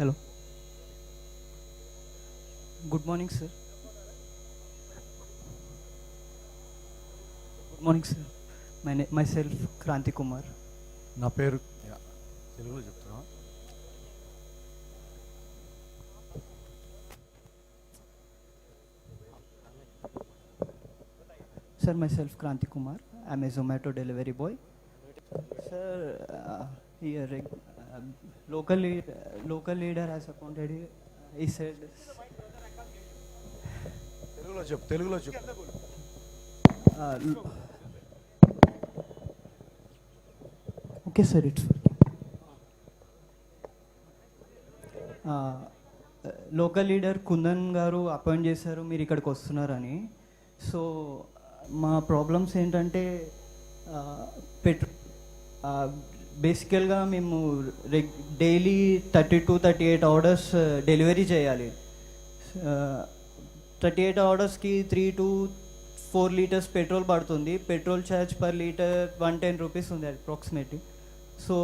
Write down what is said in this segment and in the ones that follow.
Hello. Good morning, sir. Good morning, sir. Myself, Kranti Kumar. నా పేరు తెలుగులో చెప్తున్నా. Sir, myself, Kranti Kumar. I'm a Zomato delivery boy. Sir, here, local leader has appointed. He said. తెలుగులో చెప్పు. Okay, sir, it's local leader kundan గారు appoint చేశారు, మీరు ఇక్కడికి వస్తున్నారని. సో మా ప్రాబ్లమ్స్ ఏంటంటే బేసికల్గా మేము డైలీ 32-38 ఆర్డర్స్ డెలివరీ చేయాలి. 38 ఆర్డర్స్కి 3 to 4 లీటర్స్ పెట్రోల్ పడుతుంది. Petrol charge per litre 110 rupees ఉంది అప్రాక్సిమేట్లీ. సో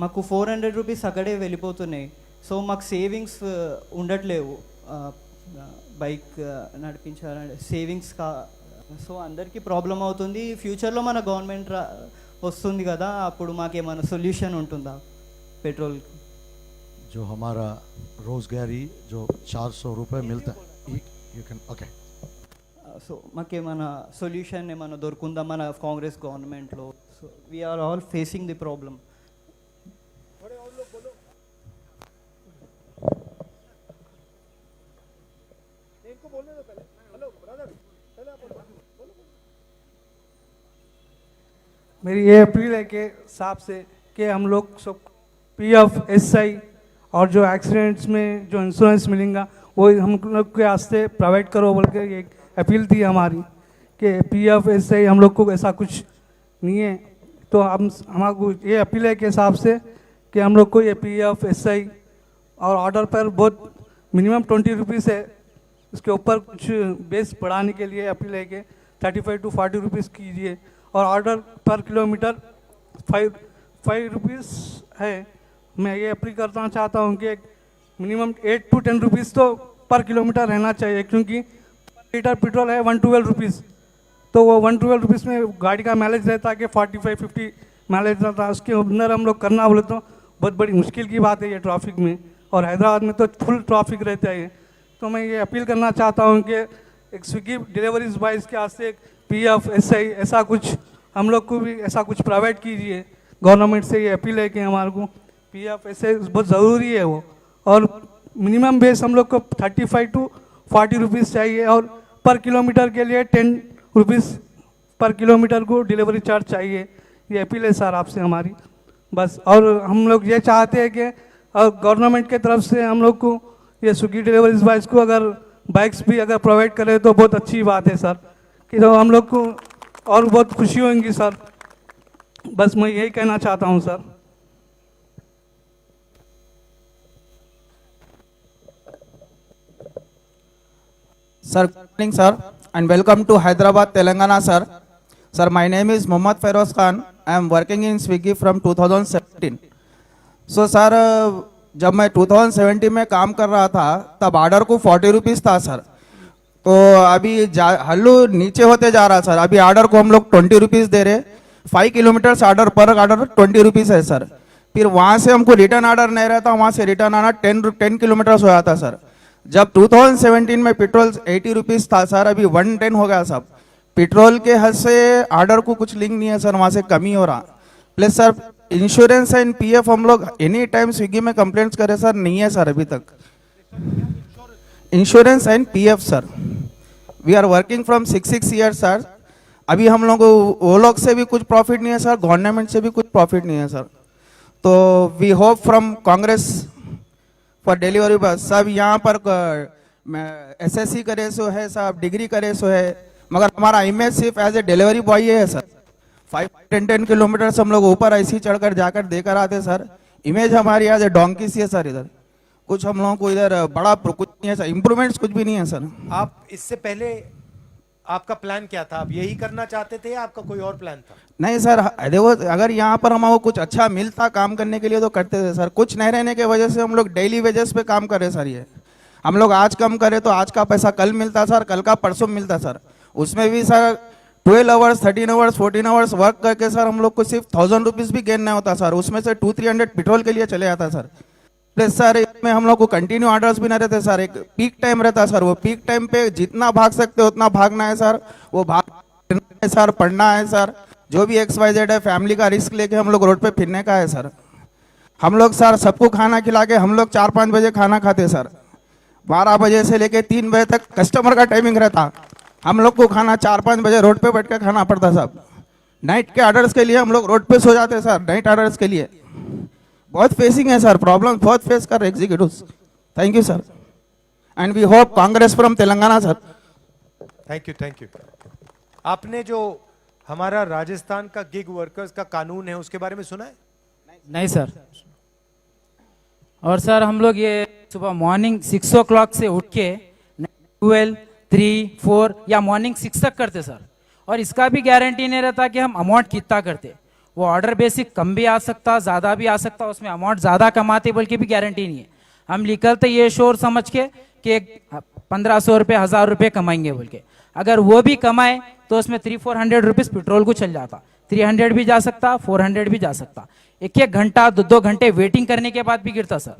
మాకు 400 రూపీస్ అక్కడే వెళ్ళిపోతున్నాయి. సో మాకు సేవింగ్స్ ఉండట్లేవు బైక్ నడిపించాలంటే సేవింగ్స్ సో అందరికీ ప్రాబ్లం అవుతుంది. ఫ్యూచర్లో మన గవర్నమెంట్ వస్తుంది కదా, అప్పుడు మాకేమైనా సొల్యూషన్ ఉంటుందా పెట్రోల్? जो हमारा रोजगारी जो 400 रुपये मिलता है यू कैन ओके. సో మాకేమైనా సొల్యూషన్ ఏమైనా దొరుకుందా మన కాంగ్రెస్ గవర్నమెంట్లో? So we are all facing the problem. मेरी ये अपील है कि साहब से कि हम लोग सब PF SI और जो एक्सीडेंट्स में जो इंश्योरेंस मिलेगा वो हम लोग के वास्ते प्रोवाइड करो बोल के एक अपील थी हमारी कि PF SI हम लोग को ऐसा कुछ नहीं है. तो हम हमारे ये अपील है कि साहब से कि हम लोग को ये PF SI और ऑर्डर पर बहुत मिनिमम 20 रुपीज़ है, इसके ऊपर कुछ बेस बढ़ाने के लिए अपील है कि 35 to 40 रुपीज़ कीजिए. और ऑर्डर पर किलोमीटर 5 रुपीज़ है. मैं ये अपील करना चाहता हूँ कि मिनिमम 8 to 10 रुपीज़ तो पर किलोमीटर रहना चाहिए, क्योंकि पर लीटर पेट्रोल है 112 रुपीज़. तो वो 112 रुपीज़ में गाड़ी का माइलेज रहता है कि 45-50 माइलेज रहता है. उसके अंदर हम लोग करना बोले तो बहुत बड़ी मुश्किल की बात है ये ट्रैफिक में. और हैदराबाद में तो फुल ट्रैफिक रहता है. तो मैं ये अपील करना चाहता हूँ कि एक स्विगी डिलीवरीज बॉयज़ के वास्ते PF SI ऐसा कुछ हम लोग को भी ऐसा कुछ प्रोवाइड कीजिए. गवर्नमेंट से ये अपील है कि हमारे को PF SI बहुत ज़रूरी है वो. और मिनिमम बेस हम लोग को 35 to 40 रुपीज़ चाहिए. और पर किलोमीटर के लिए 10 रुपीज़ पर किलोमीटर को डिलीवरी चार्ज चाहिए. ये अपील है सर आपसे हमारी बस. और हम लोग ये चाहते हैं कि गवर्नमेंट के तरफ से हम लोग को ये स्विगी डिलीवरीज बॉयज़ को अगर बाइक्स भी अगर प्रोवाइड करें तो बहुत अच्छी बात है सर, कि तो हम लोग को और बहुत खुशी होंगी सर. बस मैं यही कहना चाहता हूँ sir. Sir, good morning, sir, and welcome to Hyderabad, Telangana, sir. Sir, my name is Mohammad Feroz Khan. I am working in Swiggy from 2017. So, sir, जब मैं 2017 में काम कर रहा था तब ऑर्डर को 40 रुपीज़ था सर. तो अभी हल्लू नीचे होते जा रहा सर. अभी ऑर्डर को हम लोग 20 रुपीज़ दे रहे. 5 किलोमीटर्स ऑर्डर पर ऑर्डर 20 रुपीज़ है सर. फिर वहाँ से हमको रिटर्न ऑर्डर नहीं रहता, वहाँ से रिटर्न आना 10 किलोमीटर्स हो जाता सर. जब 2017 में पेट्रोल 80 रुपीज़ था सर, अभी 110 हो गया सब. पेट्रोल के हद से ऑर्डर को कुछ लिंक नहीं है सर, वहाँ से कमी हो रहा. Plus sir insurance and PF हम लोग एनी टाइम स्विगी में कंप्लेंट्स करें सर, नहीं है सर अभी तक. Insurance and PF sir, we are working from 6 years sir. अभी हम लोग वो लोग से भी कुछ प्रॉफिट नहीं है सर, गवर्नमेंट से भी कुछ प्रॉफिट नहीं है सर. तो we hope from Congress for delivery बस. सब यहाँ पर SSC करे सो है साहब, डिग्री करे सो है, मगर हमारा इमेज सिर्फ एज ए डिलीवरी बॉय है सर. 5-10 किलोमीटर हम लोग ऊपर ऐसी चढ़कर जाकर देकर आते सर. इमेज हमारी एज ए डोंकी सी है सर. इधर कुछ हम लोगों को इधर बड़ा कुछ नहीं है सर, इम्प्रूवमेंट्स कुछ भी नहीं है सर. आप इससे पहले आपका प्लान क्या था? आप यही करना चाहते थे या आपका कोई और प्लान था? नहीं सर, देखो अगर यहाँ पर हमको कुछ अच्छा मिलता काम करने के लिए तो करते थे सर, कुछ नहीं रहने की वजह से हम लोग डेली वेजेस पे काम कर रहे सर। ये हम लोग आज कम करें तो आज का पैसा कल मिलता सर, कल का परसों मिलता सर। उसमें भी sir 12 hours 13 hours 14 hours work करके सर हम लोग को सिर्फ 1000 रुपीज़ भी गेन नहीं होता सर, उसमें से 200-300 पेट्रोल के लिए चले जाता सर। प्लस सर इसमें हम लोग को कंटिन्यू ऑर्डर्स भी नहीं रहते सर, एक पीक टाइम रहता सर, वो पीक टाइम पे जितना भाग सकते हो उतना भागना है सर, वो भाग है सर, पढ़ना है सर, जो भी XYZ है फैमिली का रिस्क लेके हम लोग रोड पे फिरने का है सर। हम लोग सर सबको खाना खिला के हम लोग 4-5 बजे खाना खाते सर, 12 बजे से लेके 3 बजे तक कस्टमर का टाइमिंग रहता, हम लोग को खाना 4-5 बजे रोड पे बैठ कर खाना पड़ता सब। नाइट के ऑर्डर्स के लिए हम लोग रोड पे सो जाते सर, नाइट ऑर्डर्स के लिए बहुत फेसिंग है सर, प्रॉब्लम बहुत फेस कर रहे executives. Thank you sir, and we hope Congress from Telangana sir. Thank you. आपने जो हमारा राजस्थान का गिग वर्कर्स का कानून है उसके बारे में सुना है? नहीं सर। और सर हम लोग ये सुबह मॉर्निंग 6 o'clock से उठ के 12, 3, 4 या मॉर्निंग 6 तक करते सर, और इसका भी गारंटी नहीं रहता कि हम अमाउंट कितना करते। वो ऑर्डर बेसिक कम भी आ सकता, ज़्यादा भी आ सकता, उसमें अमाउंट ज़्यादा कमाते बोल के भी गारंटी नहीं है। हम निकलते ये शोर समझ के कि 1500 रुपये 1000 रुपये कमाएंगे बोल के, अगर वो भी कमाए तो उसमें 300-400 रुपीज़ पेट्रोल को चल जाता, 300 भी जा सकता, 400 भी जा सकता, 1-1 घंटा 2-2 घंटे वेटिंग करने के बाद भी गिरता सर।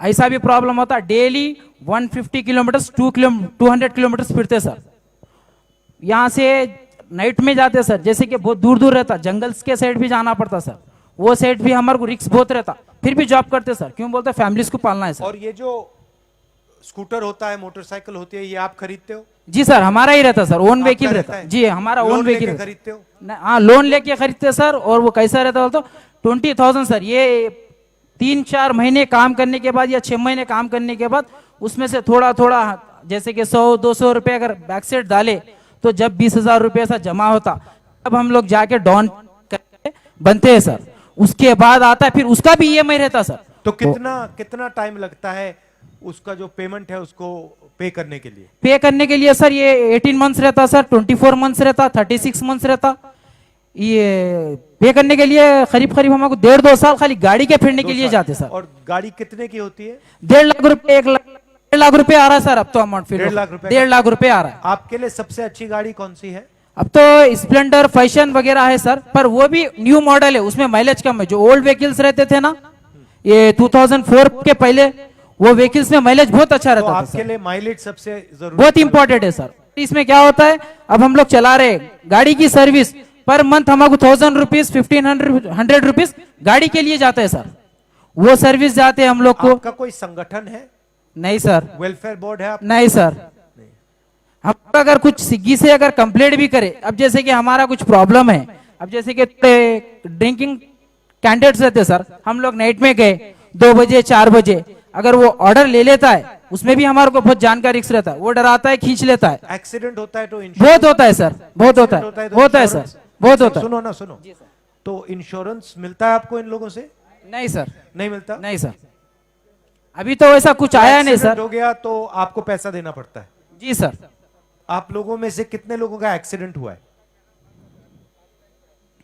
ऐसा भी प्रॉब्लम होता, डेली 150 किलोमीटर्स 200 किलोमीटर्स फिरते सर। यहाँ से नाइट में जाते सर, जैसे कि बहुत दूर दूर रहता, जंगल्स के साइड भी जाना पड़ता सर, वो साइड भी हमारे को रिस्क बहुत रहता, फिर भी जॉब करते सर। क्यों बोलते, फैमिलीज को पालना है सर। और ये जो स्कूटर होता है, मोटरसाइकिल होती है, ये आप खरीदते हो? जी सर, हमारा ही रहता सर, ओन व्हीकल रहता है? जी, हमारा ओन व्हीकल खरीदते हो? हाँ, लोन लेके खरीदते सर। और वो कैसा रहता बोलते 20,000 सर, ये 3-4 महीने काम करने के बाद या 6 महीने काम करने के बाद उसमें से थोड़ा थोड़ा जैसे कि 100-200 रुपये अगर बैक सेट डाले तो जब 20,000 रुपये ऐसा जमा होता तब हम लोग जाके डॉन करके बनते हैं सर। उसके बाद आता है फिर उसका भी EMI रहता सर। तो कितना टाइम लगता है उसका जो पेमेंट है उसको पे करने के लिए? पे करने के लिए सर ये 18 मंथ्स रहता सर, 24 मंथ्स रहता, 36 मंथ्स रहता। ये पे करने के लिए करीब हमको 1.5-2 साल खाली गाड़ी के फिरने के लिए जाते सर। और गाड़ी कितने की होती है? 1.5 लाख रुपए 1 लाख रुपए आ रहा है सर अब तो अमाउंट। फिर 1.5 लाख रुपए 1.5 लाख रुपए आ रहा है। आपके लिए सबसे अच्छी गाड़ी कौन सी है? अब तो स्प्लेंडर फैशन वगैरह है सर, पर वो भी न्यू मॉडल है, उसमें माइलेज कम है। जो ओल्ड व्हीकल्स रहते थे ना, ये 2004 के पहले, वो व्हीकल्स में माइलेज बहुत अच्छा तो रहता था आपके सर। लिए माइलेज सबसे जरूरी, बहुत इंपॉर्टेंट है सर। इसमें क्या होता है, अब हम लोग चला रहे गाड़ी की सर्विस पर मंथ हमको 1000 रुपीज 1500 रुपीज गाड़ी के लिए जाता है सर। वो सर्विस जाते हैं हम लोग को। आपका कोई संगठन है? नहीं सर। वेलफेयर बोर्ड है आप? नहीं सर। हम अगर कुछ स्विग्गी से अगर कंप्लेंट भी करे, अब जैसे कि हमारा कुछ प्रॉब्लम है, अब जैसे कि ड्रिंकिंग कैंडिडेट्स रहते सर, हम लोग नाइट में गए 2 बजे 4 बजे, अगर वो ऑर्डर ले लेता है उसमें भी हमारे को बहुत जानकारी रिस्क रहता है, वो डराता है, खींच लेता है। एक्सीडेंट होता है तो बहुत होता है सर, बहुत होता है, होता है सर, बहुत होता है। सुनो तो इंश्योरेंस मिलता है आपको इन लोगों से? नहीं सर। नहीं मिलता? नहीं सर, अभी तो ऐसा कुछ आया नहीं एक्सीडेंट सर। हो गया तो आपको पैसा देना पड़ता है? जी सर। आप लोगों में से कितने लोगों का एक्सीडेंट हुआ है?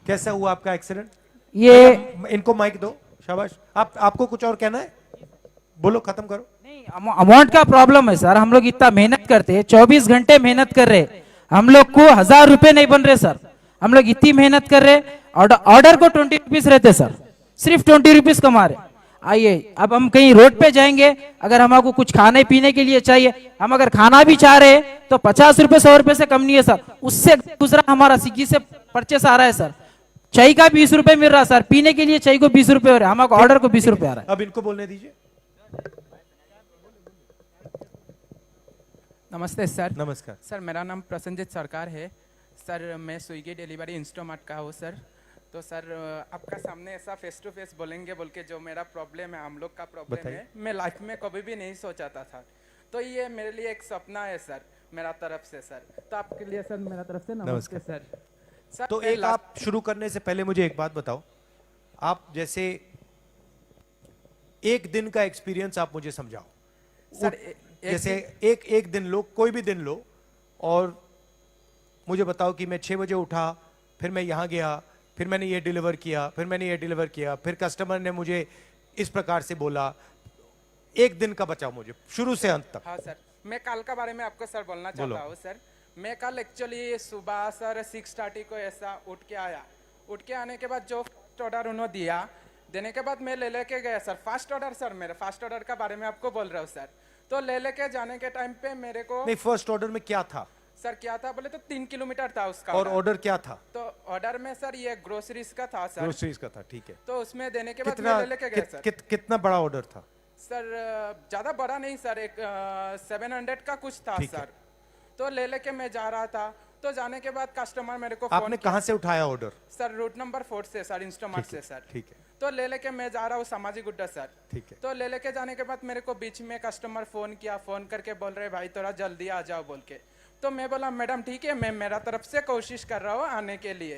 कैसा हुआ आपका एक्सीडेंट? ये इनको माइक दो, शाबाश। आपको कुछ और कहना है? बोलो, खत्म करो। नहीं, अमाउंट का प्रॉब्लम है सर। हम लोग इतना मेहनत करते हैं, 24 घंटे मेहनत कर रहे, हम लोग को 1000 रुपए नहीं बन रहे सर। हम लोग इतनी मेहनत कर रहे, ऑर्डर को 20 रुपीज रहते सर, सिर्फ 20 रुपीज कमा रहे। आइए, अब हम कहीं रोड पे जाएंगे, अगर हमको कुछ खाने पीने के लिए चाहिए, हम अगर खाना भी चाह रहे तो 50 रुपए 100 रुपए से कम नहीं है सर। उससे दूसरा हमारा स्विग्गी से परचेस आ रहा है सर, चाय का 20 रुपए मिल रहा है सर, पीने के लिए चाय को 20 रुपए हो रहा है, हमारे ऑर्डर को 20 रुपए आ रहा है। अब इनको बोलने दीजिए। नमस्ते सर। नमस्कार सर, मेरा नाम प्रसन्नजीत सरकार है सर। मैं स्विगी डिलीवरी इंस्टोमार्ट का हूँ सर। तो सर आपका सामने ऐसा फेस टू फेस बोलेंगे बोल के जो मेरा प्रॉब्लम है, हम लोग का प्रॉब्लम है, मैं लाइफ में कभी भी नहीं सोचा था सर। तो ये मेरे लिए एक सपना है सर, मेरा तरफ से सर। तो आपके लिए सर मेरा तरफ से नमस्ते सर। तो एक आप शुरू करने से पहले मुझे एक बात बताओ, आप जैसे एक दिन का एक्सपीरियंस आप मुझे समझाओ सर। जैसे एक दिन लो, कोई भी दिन लो, और मुझे बताओ कि मैं 6 बजे उठा, फिर मैं यहाँ गया, फिर मैंने ये डिलीवर किया, फिर मैंने ये डिलीवर किया, फिर कस्टमर ने मुझे इस प्रकार से बोला। एक दिन का बचाओ मुझे शुरू से अंत तक। हाँ सर, मैं कल का बारे में आपको सर बोलना बोलो। चाहता हूँ सर। मैं कल एक्चुअली सुबह सर 6:30 को ऐसा उठ के आया। उठ के आने के बाद जो फर्स्ट ऑर्डर उन्होंने दिया, देने के बाद मैं ले लेके गया सर। फर्स्ट ऑर्डर सर, मेरे फर्स्ट ऑर्डर का बारे में आपको बोल रहा हूँ सर। तो ले लेके जाने के टाइम पे मेरे को नहीं, फर्स्ट ऑर्डर में क्या था सर क्या था बोले तो 3 किलोमीटर था उसका और order। ऑर्डर क्या था? तो ऑर्डर में सर ये ग्रोसरीज का था सर। ग्रोसरीज का था, ठीक है। तो उसमें देने के बाद कितना मैं ले लेके गया सर। कितना बड़ा ऑर्डर था? सर ज्यादा बड़ा नहीं सर, एक 700 का कुछ था ठीक है। सर। तो ले लेके मैं जा रहा था। तो जाने के बाद कस्टमर मेरे को आपने कहां से उठाया ऑर्डर? सर रूट नंबर 4 से सर, इंस्टामार्ट से सर। ठीक है, तो ले लेके मैं जा रहा हूँ समाजी गुड्डा सर। ठीक है। तो ले लेके जाने के बाद मेरे को बीच में कस्टमर फोन किया, फोन करके बोल रहे भाई थोड़ा जल्दी आ जाओ बोल के। तो मैं बोला मैडम ठीक है, मैं मेरा तरफ से कोशिश कर रहा हूँ आने के लिए।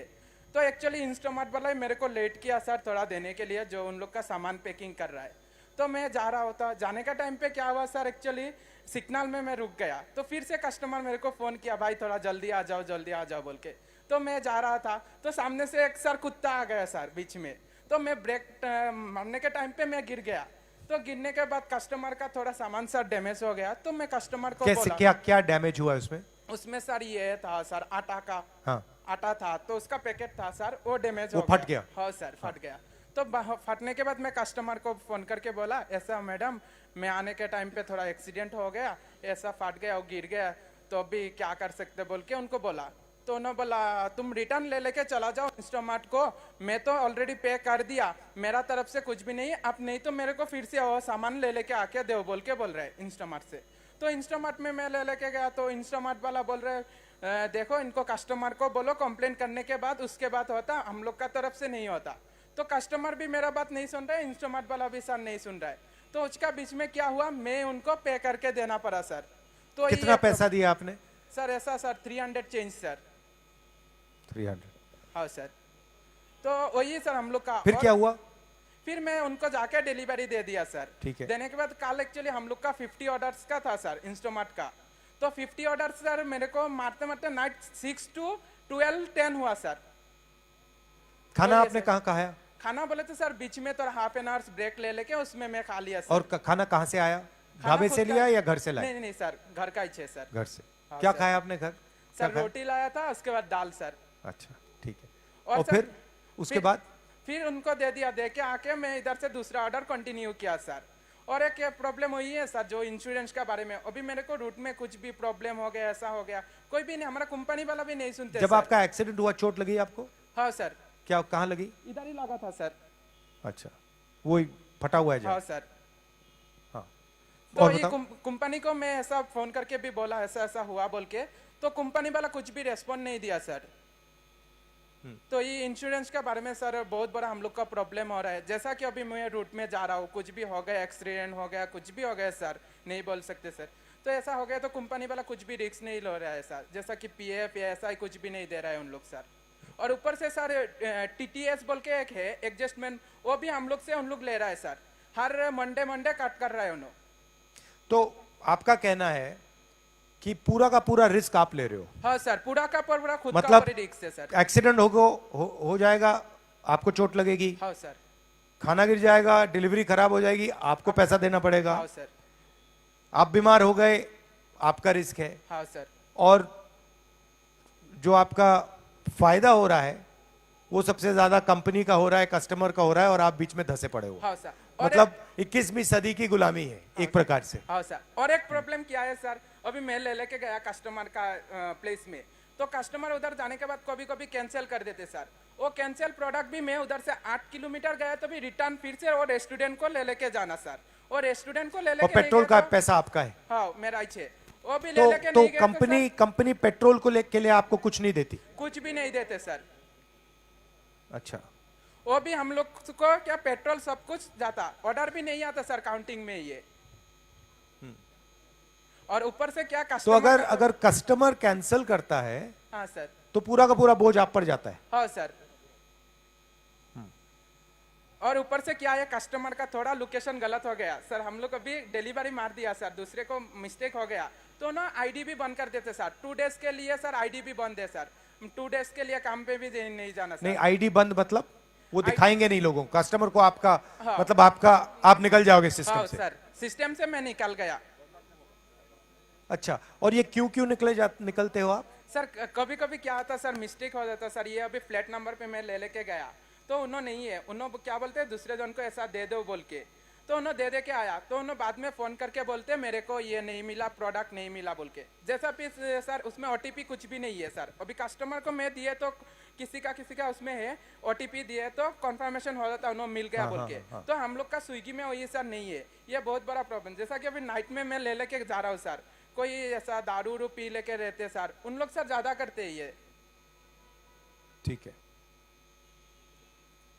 तो एक्चुअली इंस्टामार्ट वाला मेरे को लेट किया सर थोड़ा देने के लिए, जो उन लोग का सामान पैकिंग कर रहा है। तो मैं जा रहा होता, जाने का टाइम पे क्या हुआ सर, एक्चुअली सिग्नल में मैं रुक गया। तो फिर से कस्टमर मेरे को फोन किया भाई थोड़ा जल्दी आ जाओ, जल्दी आ जाओ बोल के। तो मैं जा रहा था तो सामने से एक सर कुत्ता आ गया सर बीच में। तो मैं ब्रेक मारने के टाइम पे मैं गिर गया। तो गिरने के बाद कस्टमर का थोड़ा सामान सर डैमेज हो गया। तो मैं कस्टमर को कैसे, बोला, क्या क्या डैमेज हुआ उसमें? उसमें सर ये था सर आटा का, हाँ, आटा था तो उसका पैकेट था सर, वो डैमेज वो हो फट गया? हाँ सर फट गया। तो फटने के बाद मैं कस्टमर को फोन करके बोला ऐसा मैडम मैं आने के टाइम पे थोड़ा एक्सीडेंट हो गया, ऐसा फट गया और गिर गया, तो अभी क्या कर सकते बोल के उनको बोला। तो उन्होंने बोला तुम रिटर्न ले लेके चला जाओ इंस्टामार्ट को, मैं तो ऑलरेडी पे कर दिया, मेरा तरफ से कुछ भी नहीं, अब नहीं तो मेरे को फिर से वो सामान ले लेके आके दो बोल के बोल रहे हैं इंस्टामार्ट से। तो इंस्टामार्ट में मैं ले लेके गया। तो इंस्टामार्ट वाला बोल रहे देखो इनको कस्टमर को बोलो कंप्लेंट करने के बाद उसके बाद होता, हम लोग का तरफ से नहीं होता। तो कस्टमर भी मेरा बात नहीं सुन रहा है, इंस्टामार्ट वाला भी सर नहीं सुन रहा है। तो उसका बीच में क्या हुआ, मैं उनको पे करके देना पड़ा सर। तो कितना पैसा दिया आपने? सर ऐसा सर 300 चेंज सर। 300। हाँ सर। तो वही सर हम लोग का। फिर क्या हुआ? फिर मैं उनको जाके डिलीवरी दे दिया सर। ठीक है। देने के बाद कल एक्चुअली हम लोग का 50 ऑर्डर्स का था सर इंस्टामार्ट का। तो 50 ऑर्डर सर मेरे को मारते मारते नाइट 6 to 12-10 हुआ सर। खाना तो आपने कहाँ खाया? खाना बोले तो सर बीच में तो हाफ एन आवर्स ब्रेक ले लेके उसमें मैं खा लिया सर। और खाना कहाँ से आया? खाना ढाबे खुद से का- लिया या घर से लाया? नहीं नहीं सर, घर का ही है सर। घर से। हाँ, क्या सर। खाया आपने घर? क्या सर खाया? रोटी लाया था, उसके बाद दाल सर। अच्छा, ठीक है। और और सर, फिर उसके फिर- बाद? फिर उनको दे दिया, दे के आके मैं इधर से दूसरा ऑर्डर कंटिन्यू किया सर। और एक प्रॉब्लम हुई है सर जो इंश्योरेंस का बारे में, अभी मेरे को रूट में कुछ भी प्रॉब्लम हो गया, ऐसा हो गया, कोई भी नहीं, हमारा कंपनी वाला भी नहीं सुनते जब सर। आपका एक्सीडेंट हुआ चोट लगी आपको? हाँ सर, क्या, कहाँ लगी? इधर ही लगा था सर। अच्छा, वो फटा हुआ है हाँ जहाँ? सर। हाँ। तो और ये बताओ। कंपनी को मैं ऐसा फोन करके भी बोला ऐसा ऐसा हुआ बोल के, तो कंपनी वाला कुछ भी रेस्पॉन्ड नहीं दिया सर। तो ये इंश्योरेंस के बारे में सर बहुत बड़ा हम लोग का प्रॉब्लम हो रहा है। जैसा कि अभी मैं रूट में जा रहा हूँ, कुछ भी हो गया, एक्सीडेंट हो गया, कुछ भी हो गया सर, नहीं बोल सकते सर। तो ऐसा हो गया तो कंपनी वाला कुछ भी रिस्क नहीं ले रहा है सर, जैसा कि पीएफ या ऐसा ही कुछ भी नहीं दे रहा है उन लोग सर। और ऊपर से सर टीटीएस बोल के एक है एडजस्टमेंट, वो भी हम लोग से उन लोग ले रहा है सर, हर मंडे कट कर रहा है उन्होंने। तो आपका कहना है कि पूरा का पूरा रिस्क आप ले रहे हो? हाँ सर, पूरा का पूरा खुद का मतलब रिस्क है सर। एक्सीडेंट हो जाएगा, आपको चोट लगेगी, हाँ सर। खाना गिर जाएगा, डिलीवरी खराब हो जाएगी, आपको पैसा देना पड़ेगा। हाँ सर। आप बीमार हो गए, आपका रिस्क है। हाँ सर। और जो आपका फायदा हो रहा है वो सबसे ज्यादा कंपनी का हो रहा है, कस्टमर का हो रहा है, और आप बीच में धंसे पड़े हो। हाँ सर। और मतलब 21वीं सदी की गुलामी है एक प्रकार से। हाँ सर। और एक प्रॉब्लम क्या है सर, अभी मैं ले लेके गया कस्टमर का प्लेस में, तो कस्टमर उधर जाने के बाद कभी कभी कैंसिल कर देते सर। वो कैंसिल प्रोडक्ट भी मैं उधर से 8 किलोमीटर गया तो भी रिटर्न फिर से वो रेस्टोरेंट को ले लेके जाना सर, और रेस्टोरेंट को ले लेके और पेट्रोल नहीं का गए तो- पैसा आपका है? हाँ मेरा ही है, वो भी ले तो लेके तो नहीं गए तो कंपनी पेट्रोल को के लिए आपको कुछ नहीं देती? सर, कुछ भी नहीं देते सर। अच्छा, वो भी हम लोग को क्या पेट्रोल सब कुछ जाता, ऑर्डर भी नहीं आता सर काउंटिंग में ये। और ऊपर से क्या तो कस्टमर अगर कस्टमर कैंसिल करता है हाँ सर। तो पूरा का पूरा बोझ आप पर जाता है? हाँ सर। और ऊपर से क्या है, कस्टमर का थोड़ा लोकेशन गलत हो गया सर, हम लोग अभी डिलीवरी मार दिया सर, दूसरे को मिस्टेक हो गया तो ना आईडी भी बंद कर देते सर, 2 डेज के लिए सर आईडी भी बंद है सर। 2 डेज के लिए काम पे भी नहीं जाना नहीं, सर। आईडी बंद मतलब वो दिखाएंगे नहीं लोगों को, कस्टमर को आपका, हाँ। मतलब आपका, आप निकल जाओगे सिस्टम हाँ से। सर, सिस्टम से मैं निकल गया। अच्छा, और ये क्यों निकलते हो आप? सर कभी कभी क्या होता सर, मिस्टेक हो जाता सर। ये अभी फ्लैट नंबर पे मैं लेके गया तो उन्होंने नहीं है, उन्होंने क्या बोलते हैं दूसरे जन को ऐसा दे दो बोल के, तो उन्होंने दे के आया तो उन्होंने बाद में फोन करके बोलते मेरे को ये नहीं मिला, प्रोडक्ट नहीं मिला बोल के। जैसा भी सर उसमें ओटीपी कुछ भी नहीं है सर। अभी कस्टमर को मैं दिए तो किसी का उसमें है, ओटीपी दिए तो कंफर्मेशन हो जाता उन्होंने मिल गया बोल के। तो हम लोग का स्विगी में वही सर नहीं है, ये बहुत बड़ा प्रॉब्लम। जैसा कि अभी नाइट में मैं लेके जा रहा हूँ सर, कोई ऐसा दारू उरू पी लेके रहते सर, उन लोग सर ज्यादा करते हैं ये। ठीक है,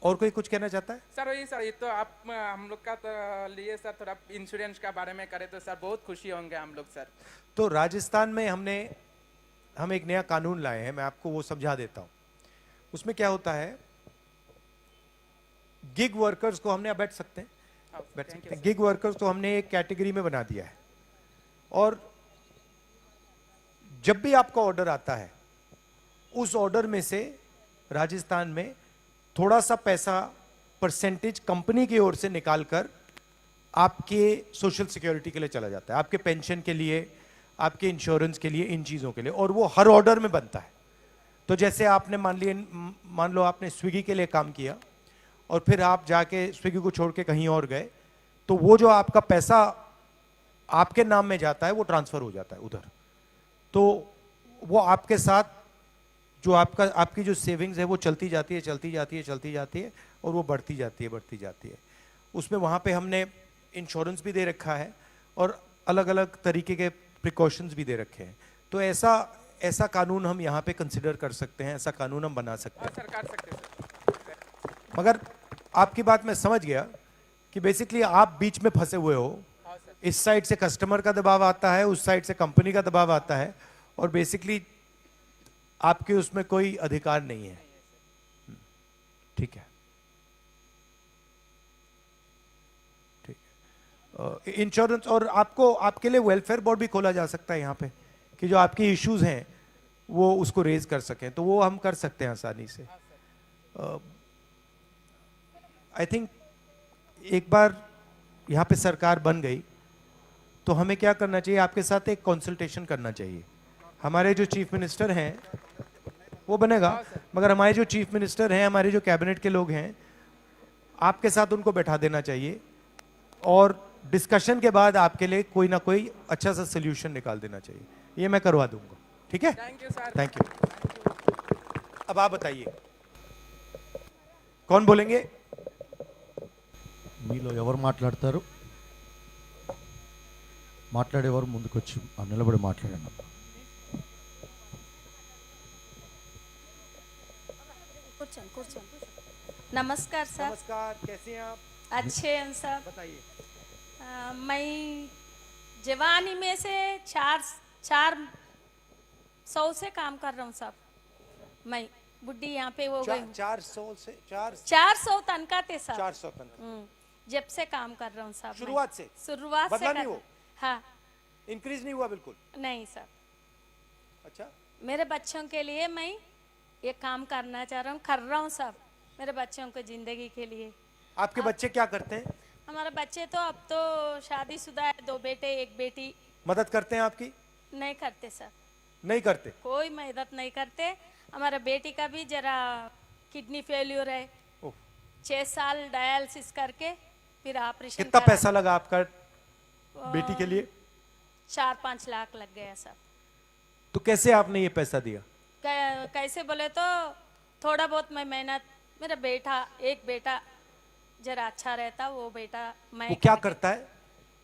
और कोई कुछ कहना चाहता है? सर वही सर, ये तो आप हम लोग का तो लिए सर थोड़ा इंश्योरेंस का बारे में करें तो सर बहुत खुशी होंगे हम लोग सर। तो राजस्थान में हम एक नया कानून लाए हैं, मैं आपको वो समझा देता हूं। उसमें क्या होता है, गिग वर्कर्स को हमने, अब बैठ सकते हैं, गिग वर्कर्स को हमने एक कैटेगरी में बना दिया है। और जब भी आपका ऑर्डर आता है, उस ऑर्डर में से राजस्थान में थोड़ा सा पैसा परसेंटेज कंपनी की ओर से निकालकर आपके सोशल सिक्योरिटी के लिए चला जाता है, आपके पेंशन के लिए, आपके इंश्योरेंस के लिए, इन चीजों के लिए, और वो हर ऑर्डर में बनता है। तो जैसे आपने मान लो आपने स्विगी के लिए काम किया और फिर आप जाके स्विगी को छोड़ के कहीं और गए, तो वो जो आपका पैसा आपके नाम में जाता है वो ट्रांसफर हो जाता है उधर। तो वो आपके साथ जो आपकी जो सेविंग्स है वो चलती जाती है और वो बढ़ती जाती है। उसमें वहाँ पे हमने इंश्योरेंस भी दे रखा है और अलग अलग तरीके के प्रिकॉशंस भी दे रखे हैं। तो ऐसा कानून हम यहाँ पे कंसिडर कर सकते हैं, ऐसा कानून हम बना सकते हैं। सर कर सकते सर। मगर आपकी बात मैं समझ गया कि बेसिकली आप बीच में फंसे हुए हो। इस साइड से कस्टमर का दबाव आता है, उस साइड से कंपनी का दबाव आता है, और बेसिकली आपके उसमें कोई अधिकार नहीं है। ठीक है, ठीक है। इंश्योरेंस, और आपके लिए वेलफेयर बोर्ड भी खोला जा सकता है यहाँ पे, कि जो आपके इश्यूज हैं वो उसको रेज कर सकें, तो वो हम कर सकते हैं आसानी से। आई थिंक एक बार यहाँ पे सरकार बन गई तो हमें क्या करना चाहिए, आपके साथ एक कंसल्टेशन करना चाहिए। हमारे जो चीफ मिनिस्टर हैं वो बनेगा, मगर हमारे जो चीफ मिनिस्टर हैं, हमारे जो कैबिनेट के लोग हैं, आपके साथ उनको बैठा देना चाहिए और डिस्कशन के बाद आपके लिए कोई ना कोई अच्छा सा सोल्यूशन निकाल देना चाहिए। ये मैं करवा दूंगा, ठीक है? Thank you sir. Thank you. अब आप बताइए कौन बोलेंगे? మీలో ఎవరు మాట్లాడతారు? మాట్లాడేవారు ముందుకొచ్చి నిలబడి మాట్లాడండి. नमस्कार सर। नमस्कार, कैसे हैं आप? अच्छे हैं सब। बताइए। मैं जवानी में से 400 से काम कर रहा हूँ सब। मैं बुढ़ी यहाँ पे हो गई। 400 से 400 तनख्वाह थे सर। 400 तनख्वाह जब से काम कर रहा हूँ सब। शुरुआत से बदला नहीं हो? हाँ। इंक्रीज नहीं हुआ बिल्कुल? नहीं सर। अच्छा, मेरे बच्चों के लिए मैं ये काम करना चाह रहा हूँ, कर रहा हूँ सब, मेरे बच्चों को जिंदगी के लिए। आपके बच्चे क्या करते हैं? हमारे बच्चे तो अब तो शादीशुदा है, 2 बेटे 1 बेटी। मदद करते हैं आपकी? नहीं करते सर, नहीं करते? कोई मदद नहीं करते। हमारे बेटी का भी जरा किडनी फेल्यूर है, 6 साल डायलिसिस करके फिर ऑपरेशन। कितना पैसा लगा आपका बेटी के लिए? 4-5 लाख लग गया सर। तो कैसे आपने ये पैसा दिया? कैसे बोले तो थोड़ा बहुत मैं मेहनत, मेरा बेटा 1 बेटा जरा अच्छा रहता, वो बेटा मैं वो क्या करता है?